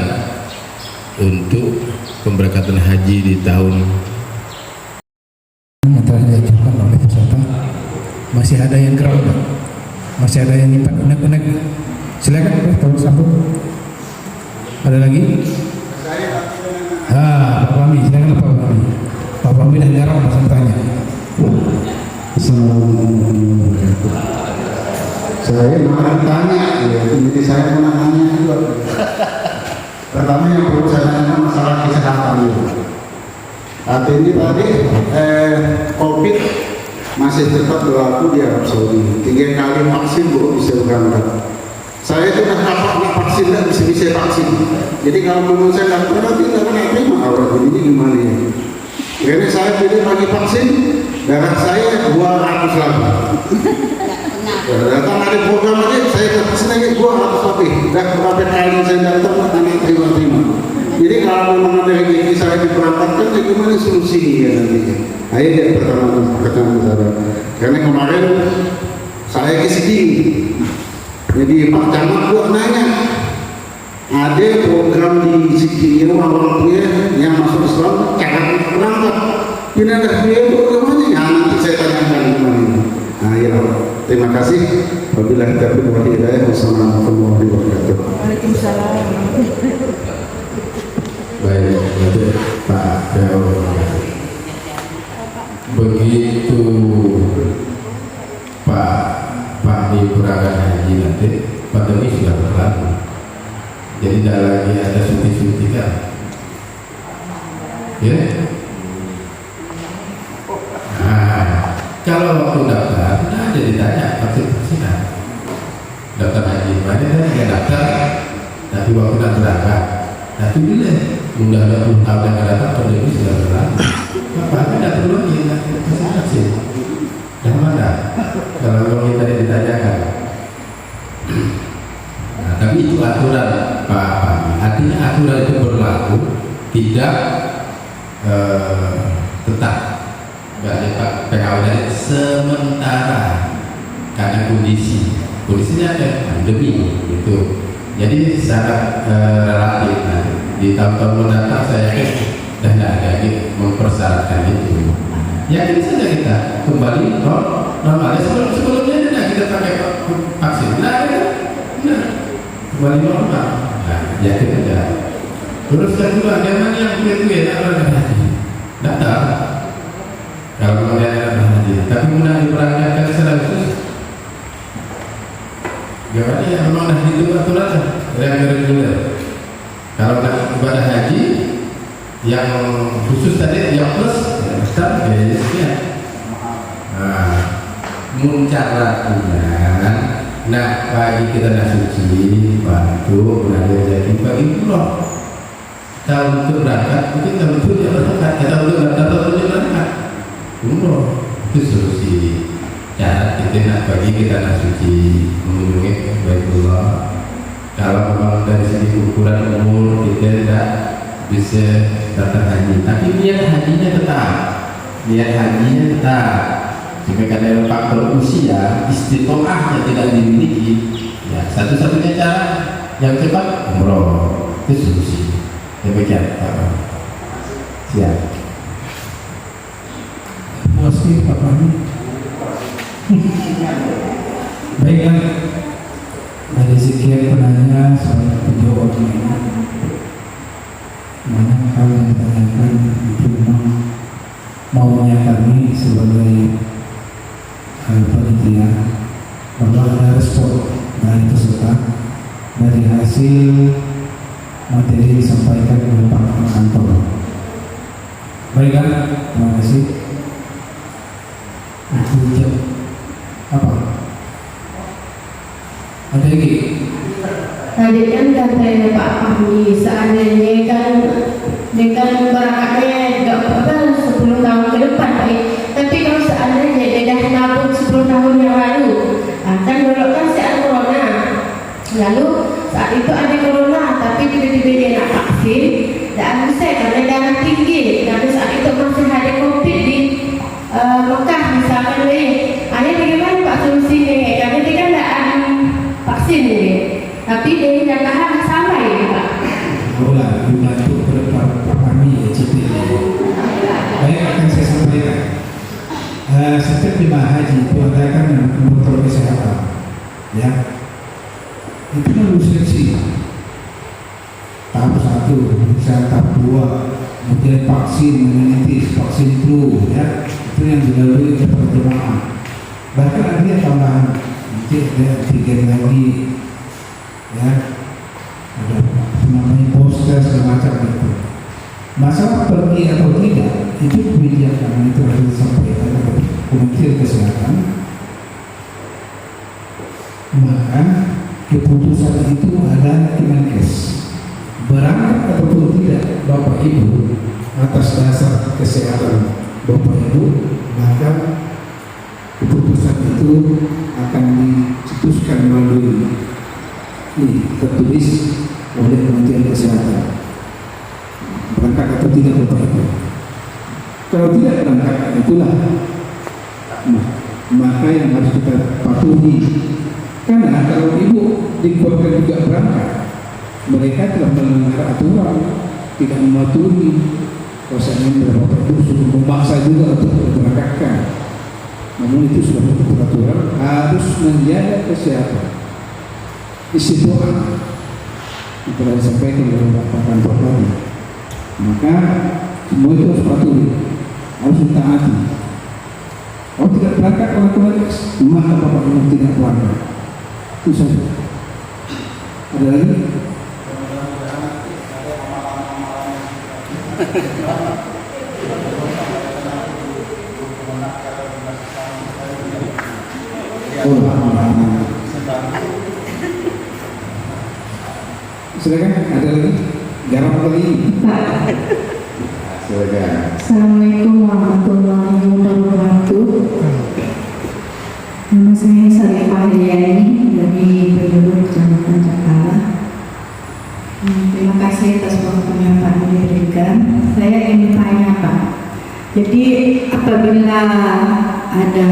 untuk pemberangkatan haji di tahun yang telah diajukan oleh peserta. Masih ada yang kerap, masih ada yang nyimpan unek-unek. Silakan kalau sambung. Ada lagi? Pak Fahmi, silakan Pak Fahmi. Pak Fahmi dan Garang langsung tanya. Assalamualaikum. Saya mau tanya, jadi saya mau nanya juga. Pertama yang perlu saya tanya masalah kesehatan itu. Saat ini tadi COVID masih tetap berlaku di Arab Saudi. 3 kali vaksin baru bisa berangkat. Saya itu udah kapak vaksin dan bisa vaksin. Jadi kalau menurut saya nggak pernah terima orang ini gimana ya? Karena saya pilih lagi vaksin, darah saya 200 lagi. Datang ada program aja, saya vaksin lagi 200 lebih. Dan berapa kali saya datang nggak terima. Jadi kalau memang ada rezeki saya diberangkatkan, bagaimana solusinya ya nantinya? Akhirnya pertama saya. Karena kemarin saya ke Sydney. Jadi Pak Camat buat nanya, ada program di Sydney orang tua yang masuk Islam cara berangkat. Ini ada biaya bagaimana? Ya nanti saya tanyakan kemarin. Nah ya, terima kasih. Wabillahi taufiq wal hidayah. Wassalamualaikum warahmatullahi wabarakatuh. Waalaikumsalam. baik nanti Pak Dewa. Begitu Pak di berangkat haji nanti pandemi sudah berlalu, jadi tidak lagi ada suntik-suntikan ya. Kalau waktu daftar tidak ada ditanya vaksin-vaksinan, daftar haji mana dia daftar, tapi waktu nak berangkat tapi bila sudah 20 tahun yang datang pandemi sudah berlalu, Bapak tidak perlu lagi vaksin. Yang mana? Kalau kita ditanyakan. Nah, tapi itu aturan Pak. Artinya aturan itu berlaku, tidak tetap. Berarti Pak PKW sementara karena kondisinya ada pandemi itu. Jadi secara relatif di tahun-tahun mendatang saya dan tidak ada lagi mempersyaratkan itu. Ya ini saja kita kembali normalnya sebelumnya tidak kita pakai vaksin, kembali normal. Nah, yakin aja. Terus kedua, jangan yang duit daftar. Kalau kemudian ada haji, tapi mudah diberangkatkan secara khusus. Gimana ya? Memang dah itu aturan yang reguler. Kalau nak ibadah haji yang khusus tadi yang plus daftar biaya sekian. Nah, muncaratunya nak pagi kita nak suci bantu mengalir jadi pagi pulang. Tahun itu berangkat mungkin tahun itu dia berangkat, tahun itu tahun itu berangkat umroh. Itu solusi cara kita nak pagi kita nak suci mengunjungi Baitullah. Kalau memang dari segi ukuran umur kita tidak bisa datang haji, tapi niat hajinya tetap. Jika kadang faktor usia, istiqomahnya tidak dimiliki, ya satu-satunya cara yang cepat umroh. Itu solusi. Demikian Pak. Siap. Puas sih Pak Fahmi. Baiklah, dari sekian penanya saya menjawab ini. Banyak hal yang ditanyakan itu memang maunya kami sebagai panitia bahwa ada respon dari peserta dari hasil materi disampaikan oleh Pak Kantor. terima kasih. Hujat apa? Ada lagi? Tadi kan kata Pak Fahmi, seandainya kan dengan berangkatnya nggak apa 10 tahun ke depan Pak. Tapi kalau seandainya dia dah nabung 10 tahun yang lalu, kan dulu kan saat corona, lalu saat itu ada corona, tapi tiba-tiba dia nak vaksin, dan saya karena darah tinggi, dan saat itu masih ada COVID di Mekah misalkan ni, ada bagaimana Pak solusinya? Karena dia kan tak ada vaksin ni, tapi dia dah tahan sampai Pak. Olah, dibantu ke depan Pak Fahmi CPD. Baik, akan saya sampaikan. Setiap jemaah haji itu ada kan protokol kesehatan, ya. Itu kan seleksi. Tahap 1, tahap 2, kemudian vaksin meningitis, vaksin flu, ya. Itu yang dilalui oleh para jemaah. Bahkan ada yang tambahan, nanti ada 3 lagi, ya. Ada namanya poster semacam itu. Masalah pergi atau tidak itu kebijakan itu harus disampaikan oleh Kementerian Kesehatan. Maka keputusan itu ada Kemenkes. Berangkat ataupun tidak Bapak Ibu atas dasar kesehatan Bapak Ibu, maka keputusan itu akan dicetuskan melalui tertulis oleh Kementerian Kesehatan. Berangkat atau tidak Bapak Ibu. Kalau tidak berangkat, itulah maka yang harus kita patuhi. Karena kalau ibu dikuatkan juga berangkat, mereka telah melanggar aturan, tidak mematuhi. Rasanya Bapak Ibu sudah memaksa juga untuk berangkatkan. Namun itu sudah bentuk peraturan, harus menjaga kesehatan. Istiqomah itu telah disampaikan oleh Bapak Kantor tadi. Maka semua itu harus patuhi, harus ditaati. Kalau tidak berangkat oleh Kemenkes, maka Bapak Ibu tidak berangkat. Itu saja. Ada lagi? Silakan, ada lagi? Garam lagi? Silakan. Assalamualaikum warahmatullahi wabarakatuh. Nama saya Sarifah Hidayani dari Penyuluh Kecamatan Cakala. Terima kasih atas waktu yang Pak diberikan. Saya ingin tanya Pak, jadi apabila ada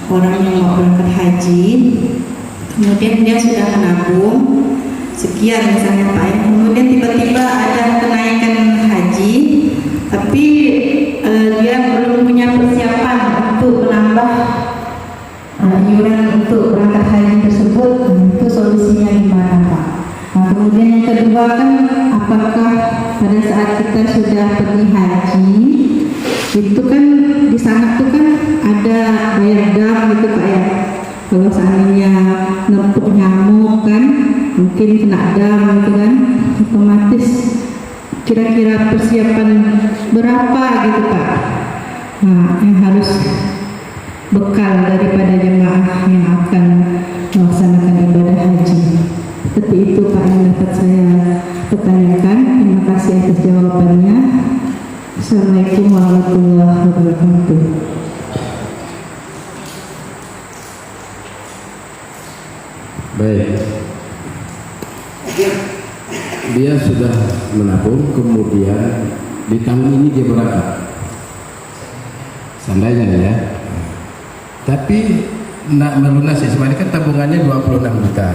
orang yang mau berangkat haji, kemudian dia sudah menabung sekian misalnya Pak, kemudian tiba-tiba ada kenaikan haji, tapi dia belum punya persiapan untuk menambah iuran untuk berangkat haji tersebut, itu solusinya gimana Pak? Nah, kemudian yang kedua kan, apakah pada saat kita sudah pergi haji itu kan di sana tuh kan ada bayar dam gitu Pak ya, kalau seandainya nempuk nyamuk kan mungkin kena dam gitu kan, otomatis kira-kira persiapan berapa gitu Pak, nah yang harus bekal daripada jemaah yang akan melaksanakan ibadah haji. Seperti itu Pak yang dapat saya pertanyakan. Terima kasih atas jawabannya. Assalamualaikum warahmatullahi wabarakatuh. Baik. Dia sudah menabung, kemudian di tahun ini dia berangkat. Seandainya ya. Tapi nak melunasi, sebenarnya kan tabungannya 26 juta.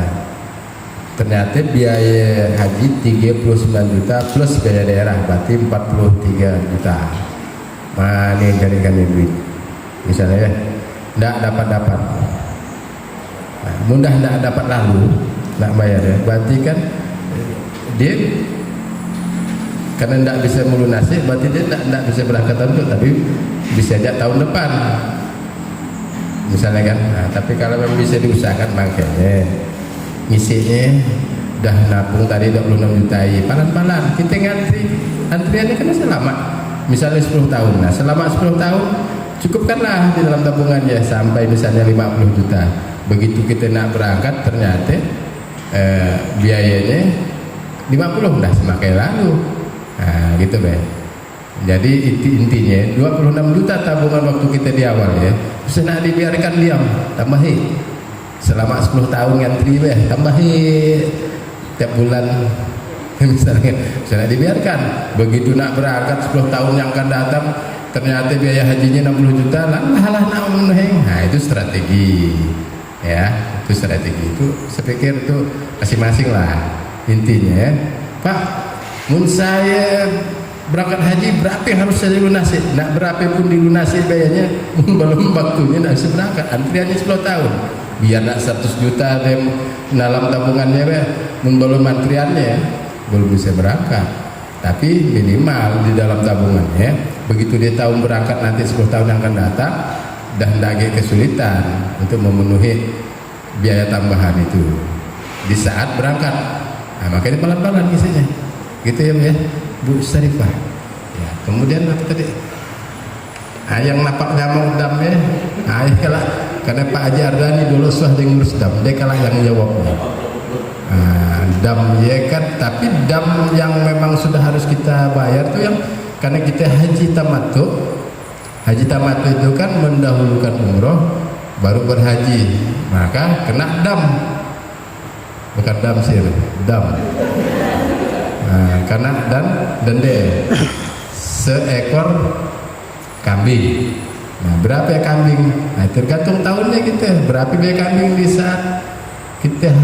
Ternyata biaya haji 39 juta plus biaya daerah, berarti 43 juta. Mana yang jadikan duit? Misalnya ya, tidak dapat. Nah, mudah tidak dapat lalu nak bayar ya. Berarti kan dia karena tidak bisa melunasi, berarti dia tidak bisa berangkat untuk, tapi bisa sejak tahun depan. Misalnya kan, nah, tapi kalau memang bisa diusahakan makanya ngisinya udah nabung tadi 26 juta, palan-palan kita ngantri, antriannya kan masih lama, misalnya 10 tahun. Nah, selama 10 tahun cukupkanlah di dalam tabungannya sampai misalnya 50 juta. Begitu kita nak berangkat ternyata biayanya 50 dah semakin lalu. Nah, gitu deh. Jadi intinya 26 juta tabungan waktu kita di awal ya. Terus nak dibiarkan diam, tambahin. Selama 10 tahun ngantri tambahin tiap bulan. Misalnya nak dibiarkan. Begitu nak berangkat 10 tahun yang akan datang ternyata biaya hajinya 60 juta, lah nak memenuhi. Nah, itu strategi. Ya, itu strategi. Itu saya pikir itu masing-masing lah intinya ya. Pak, mun saya berangkat haji berapa yang harus saya lunasi? Nak berapa pun dilunasi biayanya, belum waktunya nak bisa berangkat. Antriannya 10 tahun. Biar nak 100 juta dalam tabungannya, belum antriannya belum bisa berangkat. Tapi minimal di dalam tabungannya, begitu dia tahun berangkat nanti 10 tahun yang akan datang, dan tidak kesulitan untuk memenuhi biaya tambahan itu di saat berangkat. Nah, makanya pelan-pelan isinya gitu ya Bu Syarifah ya. Kemudian apa tadi yang napak nyamuk damnya karena Pak Haji Ardani dulu suah dengan ngurus dam, dia kalah yang jawabnya. Dam ya kan, tapi dam yang memang sudah harus kita bayar tuh yang karena kita haji tamattu. Haji tamattu itu kan mendahulukan umroh baru berhaji, maka kena dam, bukan dam sir, dam. Karena dan seekor kambing. Nah, berapa ya kambing? Nah, tergantung tahunnya kita. Berapa biaya kambing di saat kita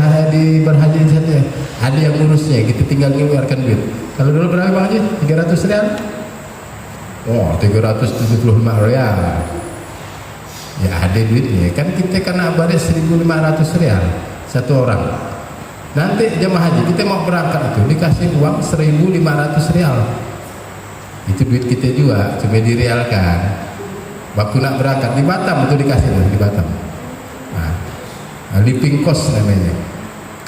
berhaji saja. Ada yang ngurusnya, kita tinggal ngeluarkan duit. Kalau dulu berapa Bang Haji? 300 rial. Oh, 375 rial. Ya ada duitnya. Kan kita kena bayar 1.500 rial satu orang. Nanti jemaah haji kita mau berangkat itu dikasih uang 1.500 rial. Itu duit kita juga, cuma direalkan. Waktu nak berangkat di Batam itu dikasih di Batam. Nah, living cost namanya.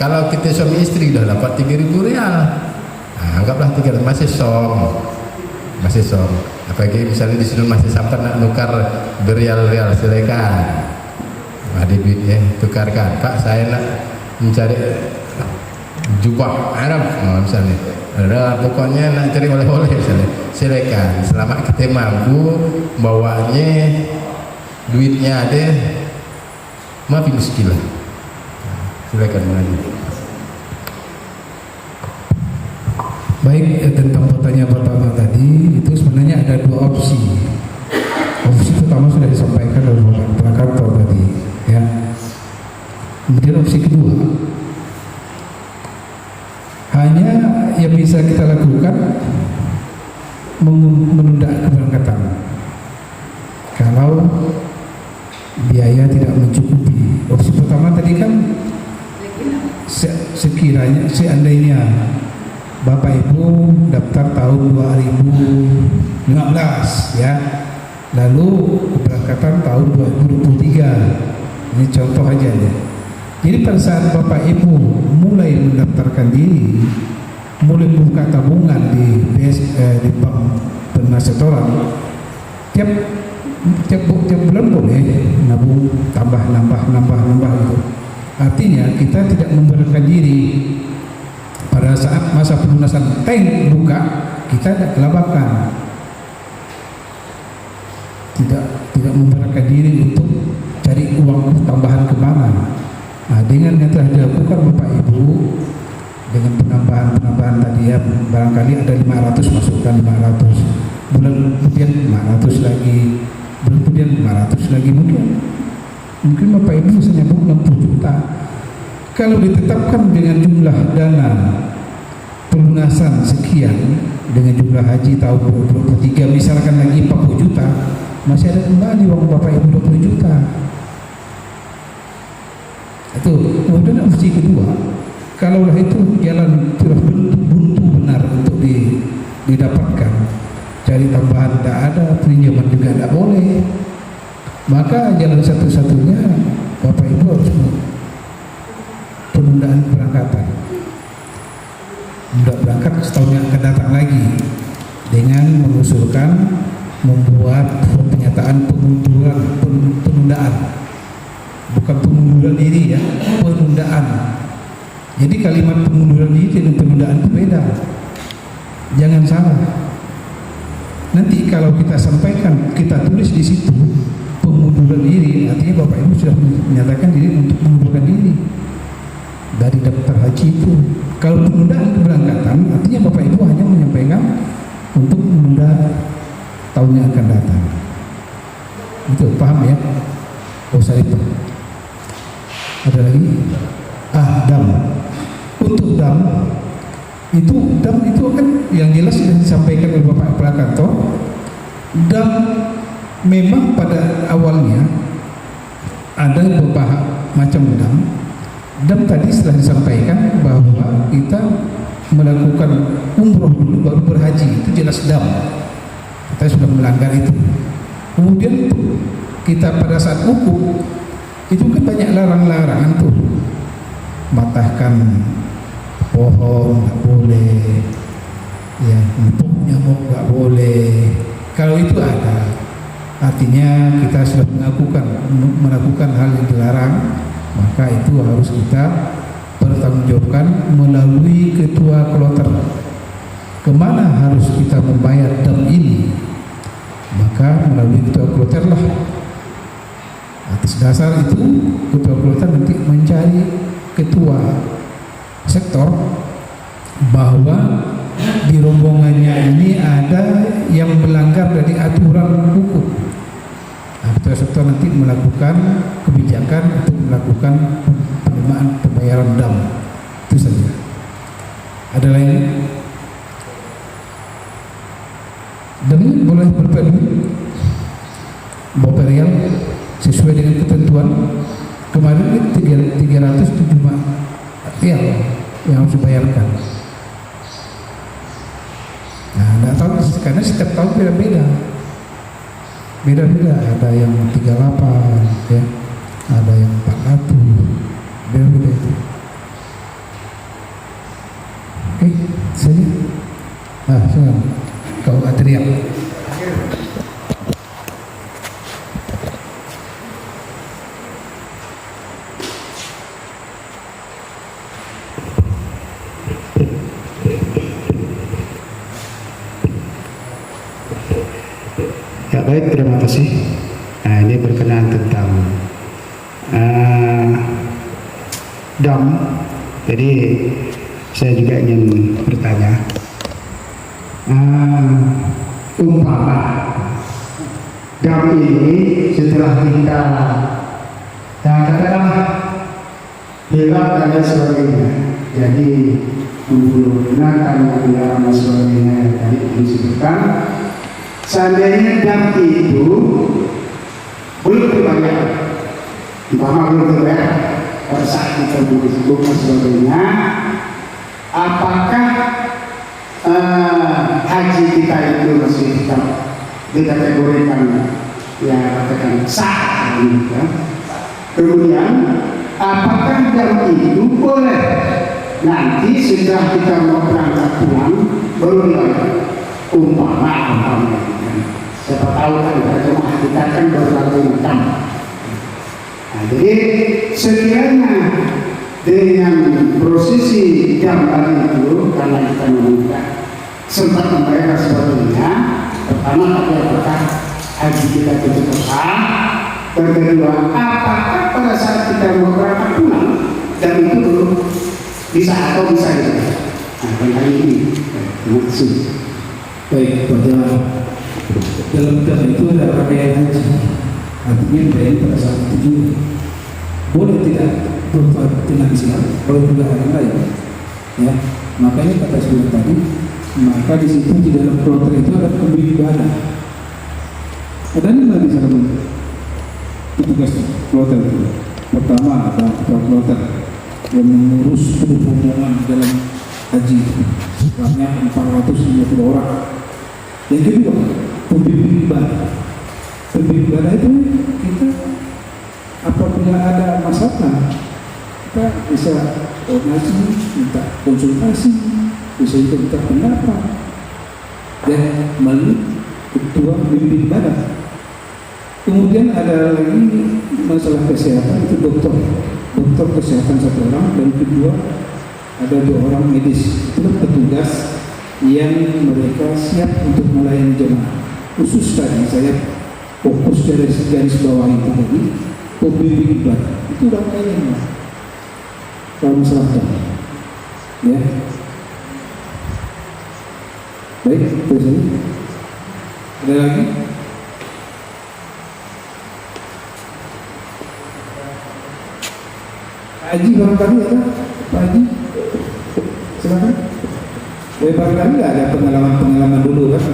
Kalau kita suami istri udah dapat 3.000 rial. Nah, anggaplah 300 masih som. Apalagi misalnya di sini masih sampai nak nukar berial-rial silakan. Ada duitnya tukarkan. Pak saya nak mencari jubah Arab misalnya. Ada pokoknya nak cari oleh-oleh misalnya. Silakan. Selama kita mampu bawanya duitnya ada, maaf muskilah. Silakan mengaji. Baik, tentang pertanyaan pertama tadi itu sebenarnya ada dua opsi. Opsi pertama sudah disampaikan oleh Bapak Kantor tadi, ya. Kemudian opsi kedua, hanya yang bisa kita lakukan menunda keberangkatan kalau biaya tidak mencukupi. Opsi pertama tadi kan sekiranya seandainya Bapak Ibu daftar tahun 2015 ya, lalu keberangkatan tahun 2023. Ini contoh aja ya. Jadi pada saat Bapak Ibu mulai mendaftarkan diri, mulai buka tabungan di bank penas setoran, tiap bulan boleh nabung tambah gitu. Artinya kita tidak memberatkan diri. Pada saat masa pelunasan tank buka, kita tidak kelabakan, tidak memberatkan diri untuk cari uang tambahan kemana. Nah, dengan yang telah dilakukan Bapak Ibu dengan penambahan tadi ya, barangkali ada 500 masukkan 500, bulan kemudian 500 lagi, bulan kemudian 500 lagi, mungkin Bapak Ibu bisa nyambung 60 juta. Kalau ditetapkan dengan jumlah dana pelunasan sekian dengan jumlah haji tahun 2023 misalkan lagi 40 juta, masih ada kembali uang Bapak Ibu 20 juta. Itu kemudian opsi kedua, kalaulah itu jalan sudah buntu benar untuk didapatkan, cari tambahan tidak ada, pinjaman juga tidak boleh, maka jalan satu-satunya Bapak Ibu harus penundaan keberangkatan. Tidak berangkat setahun yang akan datang lagi. dengan mengusulkan membuat pernyataan penundaan, bukan pengunduran diri ya, penundaan. Jadi kalimat pengunduran diri dan penundaan itu beda, jangan salah. Nanti kalau kita sampaikan, kita tulis di situ pengunduran diri, artinya Bapak Ibu sudah menyatakan diri untuk mengundurkan diri dari daftar haji itu. Kalau penundaan keberangkatan, artinya Bapak Ibu hanya menyampaikan untuk menunda tahun yang akan datang. Itu paham ya? Oh Saripah. Ada lagi? Dam. Untuk dam itu kan yang jelas sudah disampaikan oleh Bapak Kepala Kantor. Dam memang pada awalnya ada beberapa macam dam. Dam tadi setelah disampaikan bahwa kita melakukan umroh dulu baru berhaji, itu jelas dam. Kita sudah melanggar itu. Kemudian kita pada saat wukuf itu kan banyak larangan tuh, matahkan pohon nggak boleh, ya empuk nyamuk nggak boleh. Kalau itu ada, artinya kita sudah melakukan hal yang dilarang, maka itu harus kita pertanggungjawabkan melalui ketua kloter. Kemana harus kita membayar dam ini? Maka melalui ketua kloter lah. Atas dasar itu ketua kloter nanti mencari ketua sektor bahwa di rombongannya ini ada yang melanggar dari aturan hukum. Nah, ketua sektor nanti melakukan kebijakan untuk melakukan penerimaan pembayaran dam. Itu saja. Ada lain? Dan boleh berpadu Bapak Rial sesuai dengan ketentuan kemarin ini 375 rial yang harus dibayarkan. Nah, nggak tahu karena setiap tahun beda-beda, ada yang 38 ya, ada yang 400, beda-beda itu. Oke, saja. Silakan. Kau teriak. Ya baik, terima kasih. Nah, ini berkenaan tentang dam. Jadi saya juga ingin bertanya. Umpama dam ini setelah kita katakanlah hilang dan lain sebagainya, jadi menggunakan kendaraan dan sebagainya yang tadi disebutkan, seandainya dam itu belum dibayar, umpama belum dibayar pada saat kita buka dan sebagainya, apakah haji kita itu masih tetap dikategorikan ya katakan sah gitu. Kemudian apakah dam itu boleh nanti setelah kita mau berangkat pulang baru dibayar? Umpama siapa tahu kan jemaah kita kan berbagai macam. Nah, jadi sekiranya dengan prosesi dam tadi itu karena kita meminta sempat membayar sebagainya, pertama apakah haji kita itu sah, dan kedua apakah pada saat kita mau berangkat pulang dan itu belum bisa atau bisa gitu. Nah, pada ini terima kasih. Baik, pada dalam dam itu ada rangkaian haji, artinya bayar pada saat itu juga. Boleh tidak berupa finansial, kalau juga ada lain, ya. Makanya kata sudah tadi, maka di situ di dalam kloter itu ada pemberi ibadah. Ada lima di sana petugas kloter itu. Pertama ada ketua kloter yang mengurus rombongan dalam haji sebanyak 450 orang. Yang kedua pemberi ibadah. Pemberi ibadah itu kita apabila ada masalah kita bisa koordinasi, minta konsultasi, bisa juga minta pendapat. dan melalui ketua bimbing badan. Kemudian ada lagi masalah kesehatan, itu dokter kesehatan 1 orang, dan kedua ada 2 orang medis, itu petugas yang mereka siap untuk melayani jemaah. Khusus tadi saya fokus dari garis bawah itu tadi, pembimbing ibadah itu rangkaiannya. Kalau masalah ya, baik, terus ini ada lagi. Pak Haji barangkali ada, Pak Haji, silakan. Barangkali nggak ada pengalaman dulu kan?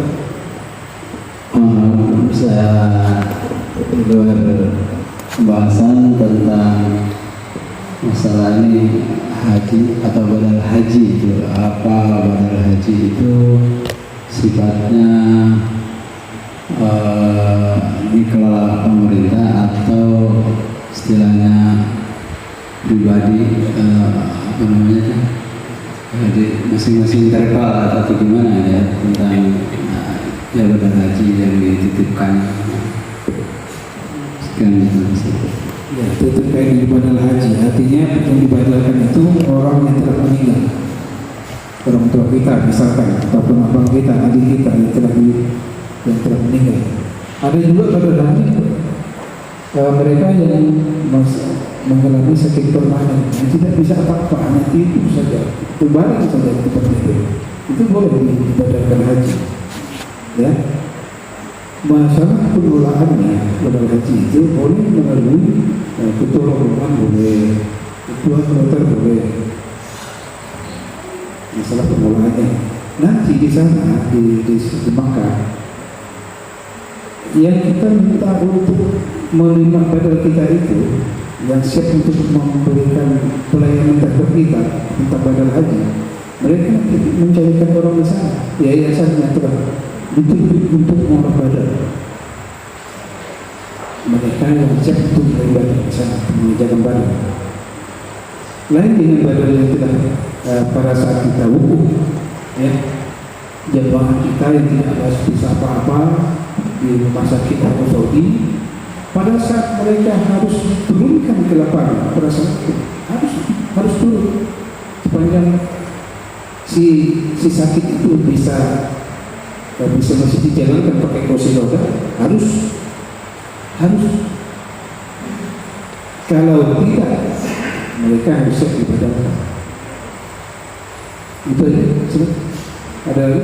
Saya berbahasan tentang masalah ini haji atau badal haji itu apa. Badal haji itu sifatnya dikelola pemerintah atau istilahnya pribadi, apa namanya, jadi masing-masing terpal atau gimana ya tentang jabatan haji yang dititipkan. Sekian itu. Ya, itu terkait dengan badal haji. Artinya yang dibadalkan itu orang yang telah meninggal, orang tua kita misalkan, ataupun abang kita, adik kita yang telah meninggal. Ada juga badal haji mereka yang mengalami sakit permanen, yang tidak bisa apa-apa, nanti itu saja, itu balik saja seperti itu boleh dibadalkan haji. Ya, masalah pengelolaannya badal haji itu boleh melalui ketua rombongan, boleh ketua kloter, boleh. Masalah pengelolaannya nanti di sana di Makkah, yang kita minta untuk menerima badal kita itu, yang siap untuk memberikan pelayanan terhadap kita tentang badal haji, mereka mencarikan orang di sana, yayasannya telah ditunjuk untuk orang badal. Mereka yang siap untuk beribadah di sana, mengerjakan badal. Lain dengan badal yang tidak pada saat kita wukuf, ya, jemaah kita yang tidak bisa apa-apa di rumah sakit atau Saudi, pada saat mereka harus turunkan ke lapangan, pada saat itu harus turun sepanjang si sakit itu bisa masih dijalankan pakai kursi roda, harus kalau tidak mereka harus siap dibadalkan. Itu aja. Ada lagi?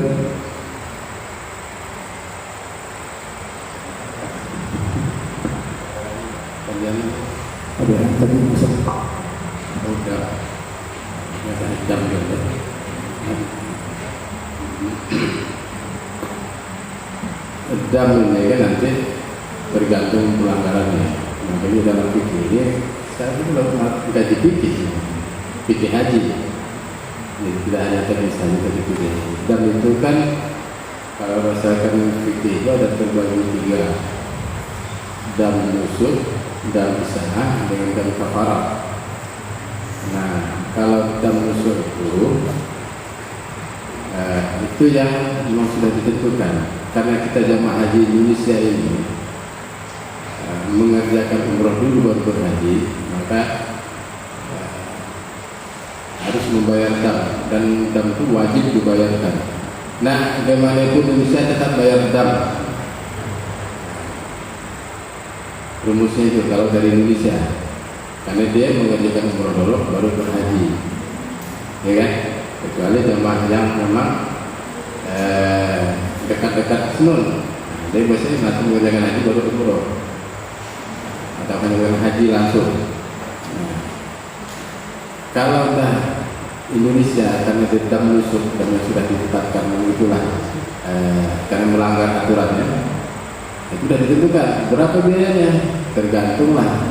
Ada yang tadi masuk. Udah jam gitu. Dam ini kan nanti tergantung pelanggarannya. Makanya dalam fikih ini saya itu tidak fikih haji. Jadi tidak hanya teknis saja tapi fikih. Dam itu kan kalau berdasarkan fikih itu ada terbagi 3. Dam nusuk, dam isa'ah, dengan dam kafarah. Nah, kalau dam nusuk itu yang memang sudah ditentukan. Karena kita jamaah haji Indonesia ini mengerjakan umroh dulu baru berhaji, maka harus membayar dam, dan dam itu wajib dibayarkan. Nah, bagaimanapun Indonesia tetap bayar dam. Rumusnya itu kalau dari Indonesia, karena dia mengerjakan umroh dulu baru berhaji, ya kan? Kecuali jamaah yang memang dekat-dekat Asnun, jadi biasanya langsung mengerjakan haji baru umroh, atau mengerjakan haji langsung. Nah, kalau dah Indonesia karena tidak menusuk dan sudah ditetapkan itulah karena melanggar aturannya, itu sudah ditentukan berapa biayanya, tergantunglah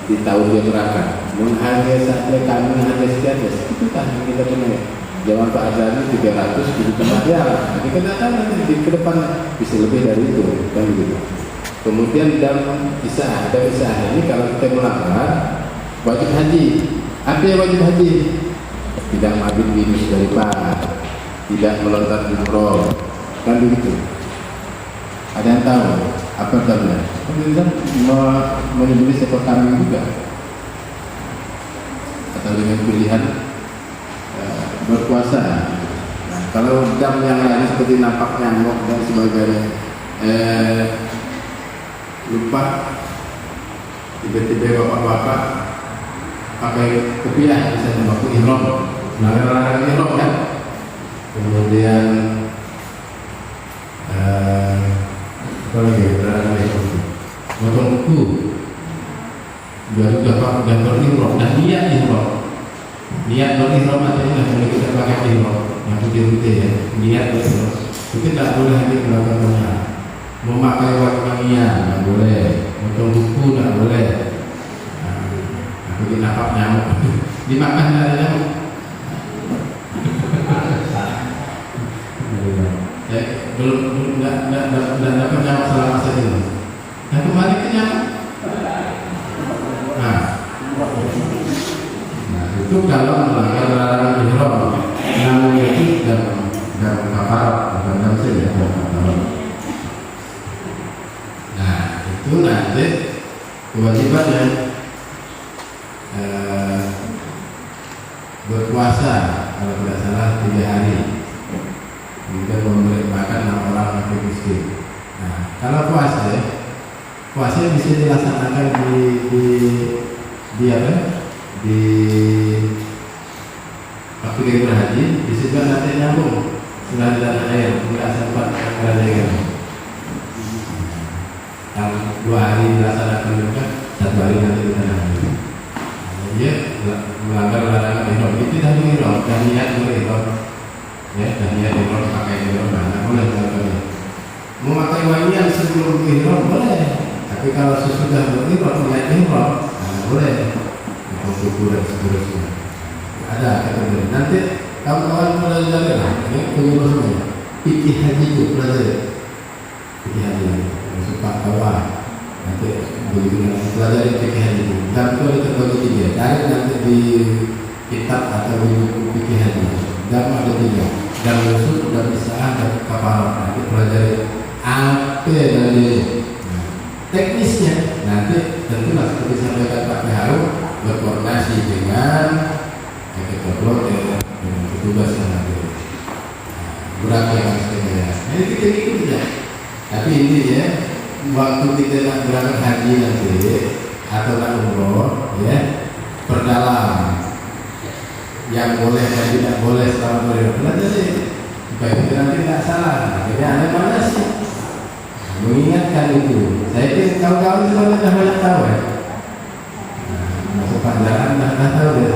di tahun dia berangkat. Menghargai saja kami harga sekian, itu kan kita punya. Jawaban Pak Azhari 370 rial. Jadi kita tahu nanti di ke depan bisa lebih dari itu, kan begitu. Kemudian dalam isa'ah ini kalau kita melanggar wajib haji. Apa yang wajib haji? Tidak mabit minus dari pangan, tidak melontar umroh, kan begitu. Ada yang tahu apa sebabnya? Kemudian menyembelih seekor kambing juga, atau dengan pilihan berpuasa. Nah, kalau dam yang lain seperti nampak nyamuk dan sebagainya, lupa tiba-tiba bapak-bapak pakai kopiah misalnya waktu ihram, larangan ihram kan, kemudian apa lagi larangan ihram, potong kuku, juga pak gantor ihram, dan niat ihram, niat berihram artinya boleh kita pakai ihram yang putih-putih ya, niat berihram itu tidak boleh lagi melakukannya. Memakai wangian tidak boleh, potong kuku tidak boleh. Bikin napak nyamuk dimakan dari nyamuk. Ya, belum dapat nyamuk selama masa ini. Nah kembali ke nyamuk. Nah itu kalau melanggar larangan ihram, namanya itu dan kafarat bukan tamsil ya. Nah itu nanti kewajibannya berpuasa kalau tidak salah 3 hari, kemudian memberi makan 6 orang fakir miskin. Nah kalau puasa bisa dilaksanakan di waktu dia berhaji, disebut nanti nyambung sudah di dalam air, tidak sempat berada. Yang 2 hari dilaksanakan juga, 1 hari nanti di tanah air. Dia melanggar larangan ihram, itu dah ihram, dah niat ihram, ya, dah niat ihram pakai ihram, mana boleh melakukannya. Memakai wangian sebelum ihram boleh, tapi kalau sesudah ihram niat ihram, boleh. Kuku dan seterusnya. Ada kategori. Nanti kawan-kawan pelajari lah, ini penyuluh semuanya. Fikih haji itu pelajari. Fikih haji, masuk Pak Kawan. Nanti begitu pelajari fikih haji itu. Dan itu ada terbagi 3. Cari nanti di kitab atau di buku fikih haji. Dan ada 3. Dan usul, dan isa'ah, dan kafarat. Nanti pelajari apa dari teknisnya. Nanti tentulah seperti sampaikan Pak PHU, berkoordinasi dengan ketua dengan petugas yang ada. Berapa yang harus kita lihat? Nah, ini kita ikut saja. Tapi intinya waktu kita nak berangkat haji nanti atau nak umroh, ya, perdalam yang boleh dan tidak boleh selama pelajari supaya kita nanti tidak salah. Jadi ada mana sih? Mengingatkan itu. Saya kira kawan-kawan sebenarnya dah banyak tahu ya. Masuk pelajaran dah tahu dia.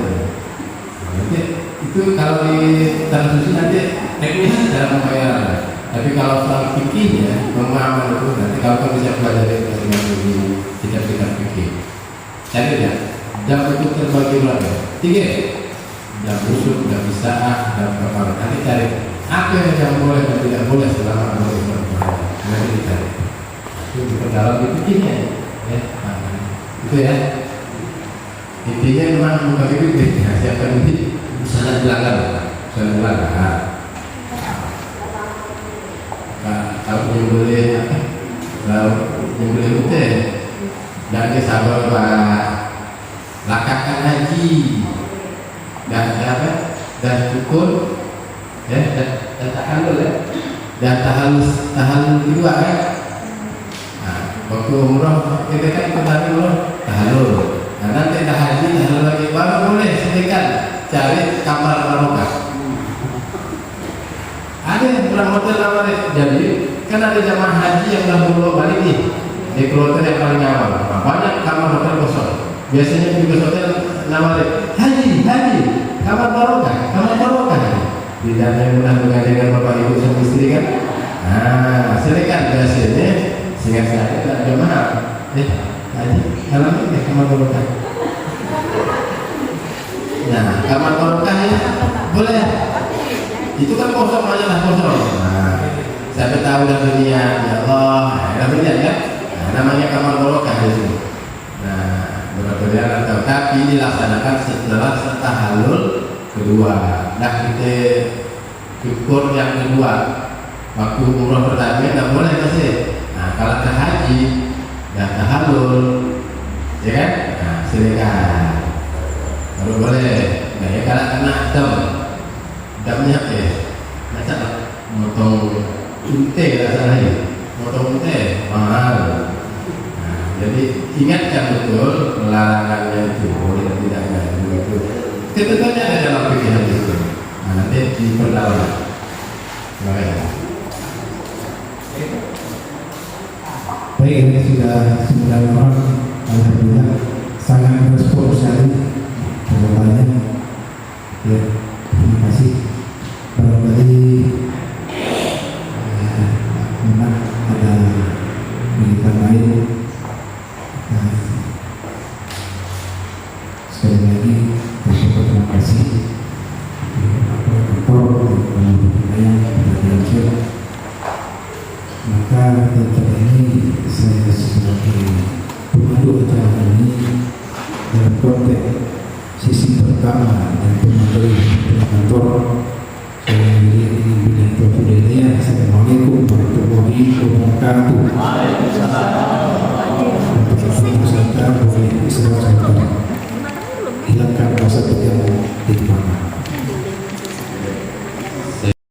Nanti itu kalau di transisi nanti teknis dalam pembayaran. Tapi kalau soal fikihnya, pemahaman itu nanti kalau bisa pelajari dengan di kitab-kitab fikih. Cari ya. Jam itu terbagi berapa? 3. Jam usul, jam isa'ah, jam kafarat. Nanti cari apa yang boleh dan tidak boleh selama berbulan. Nanti dicari. Itu diperdalam di fikihnya. Ya. Nah, itu ya. Intinya memang bukan itu ya, siapkan ini sangat dilanggar, sangat dilanggar. Kalau nyembelih putih, dan sabar Pak, lakakan haji, dan cukur, ya, dan tahalul ya, dan tahalul kedua ya. Nah, waktu umroh kita kan ikut tahalul. Nah, nanti dah haji, dah lagi baru boleh sedekah cari kamar barokah. Ada yang pulang hotel nawarin. Jadi kan ada jamaah haji yang dah bolak balik nih di kloter yang paling awal. Nah, banyak kamar hotel kosong. Biasanya di hotel nawarin haji, kamar barokah. Tidak ada yang mudah mengadakan bapak ibu sama istri kan. Nah, sedekah biasanya sehingga saya tidak ada mahal. Haji, dalam ini kamar barokah. Nah, kamar barokah ya boleh. Itu kan kosong aja lah kosong. Nah, sampai tahu dan dunia, ya Allah, dah dunia kan. Nah, namanya kamar barokah di sini. Nah, berbeda atau tapi dilaksanakan setelah tahalul kedua. Nah, kita cukur yang kedua. waktu umroh pertama nggak boleh masih. Nah kalau ke haji nggak tahalul, ya kan? Nah silakan, baru boleh. Nah ya kalau kena damnya macam motong unte rasanya, motong unte mahal. Nah, jadi ingatkan betul larangannya itu boleh tidaknya begitu. Sebetulnya ada dalam pikiran itu. Nah, nanti diperdalam. Baik, ini sudah 9 orang. Alhamdulillah sangat bersyukur sekali jawabannya. Ya, terima kasih. Barangkali memang ada militan lain. Nah, sekali lagi terima kasih. Maka tentang ini saya sebagai pemandu acara ini dalam konteks sisi pertama dan pemandu kantor saya ingin bilang kepada Assalamualaikum warahmatullahi wabarakatuh.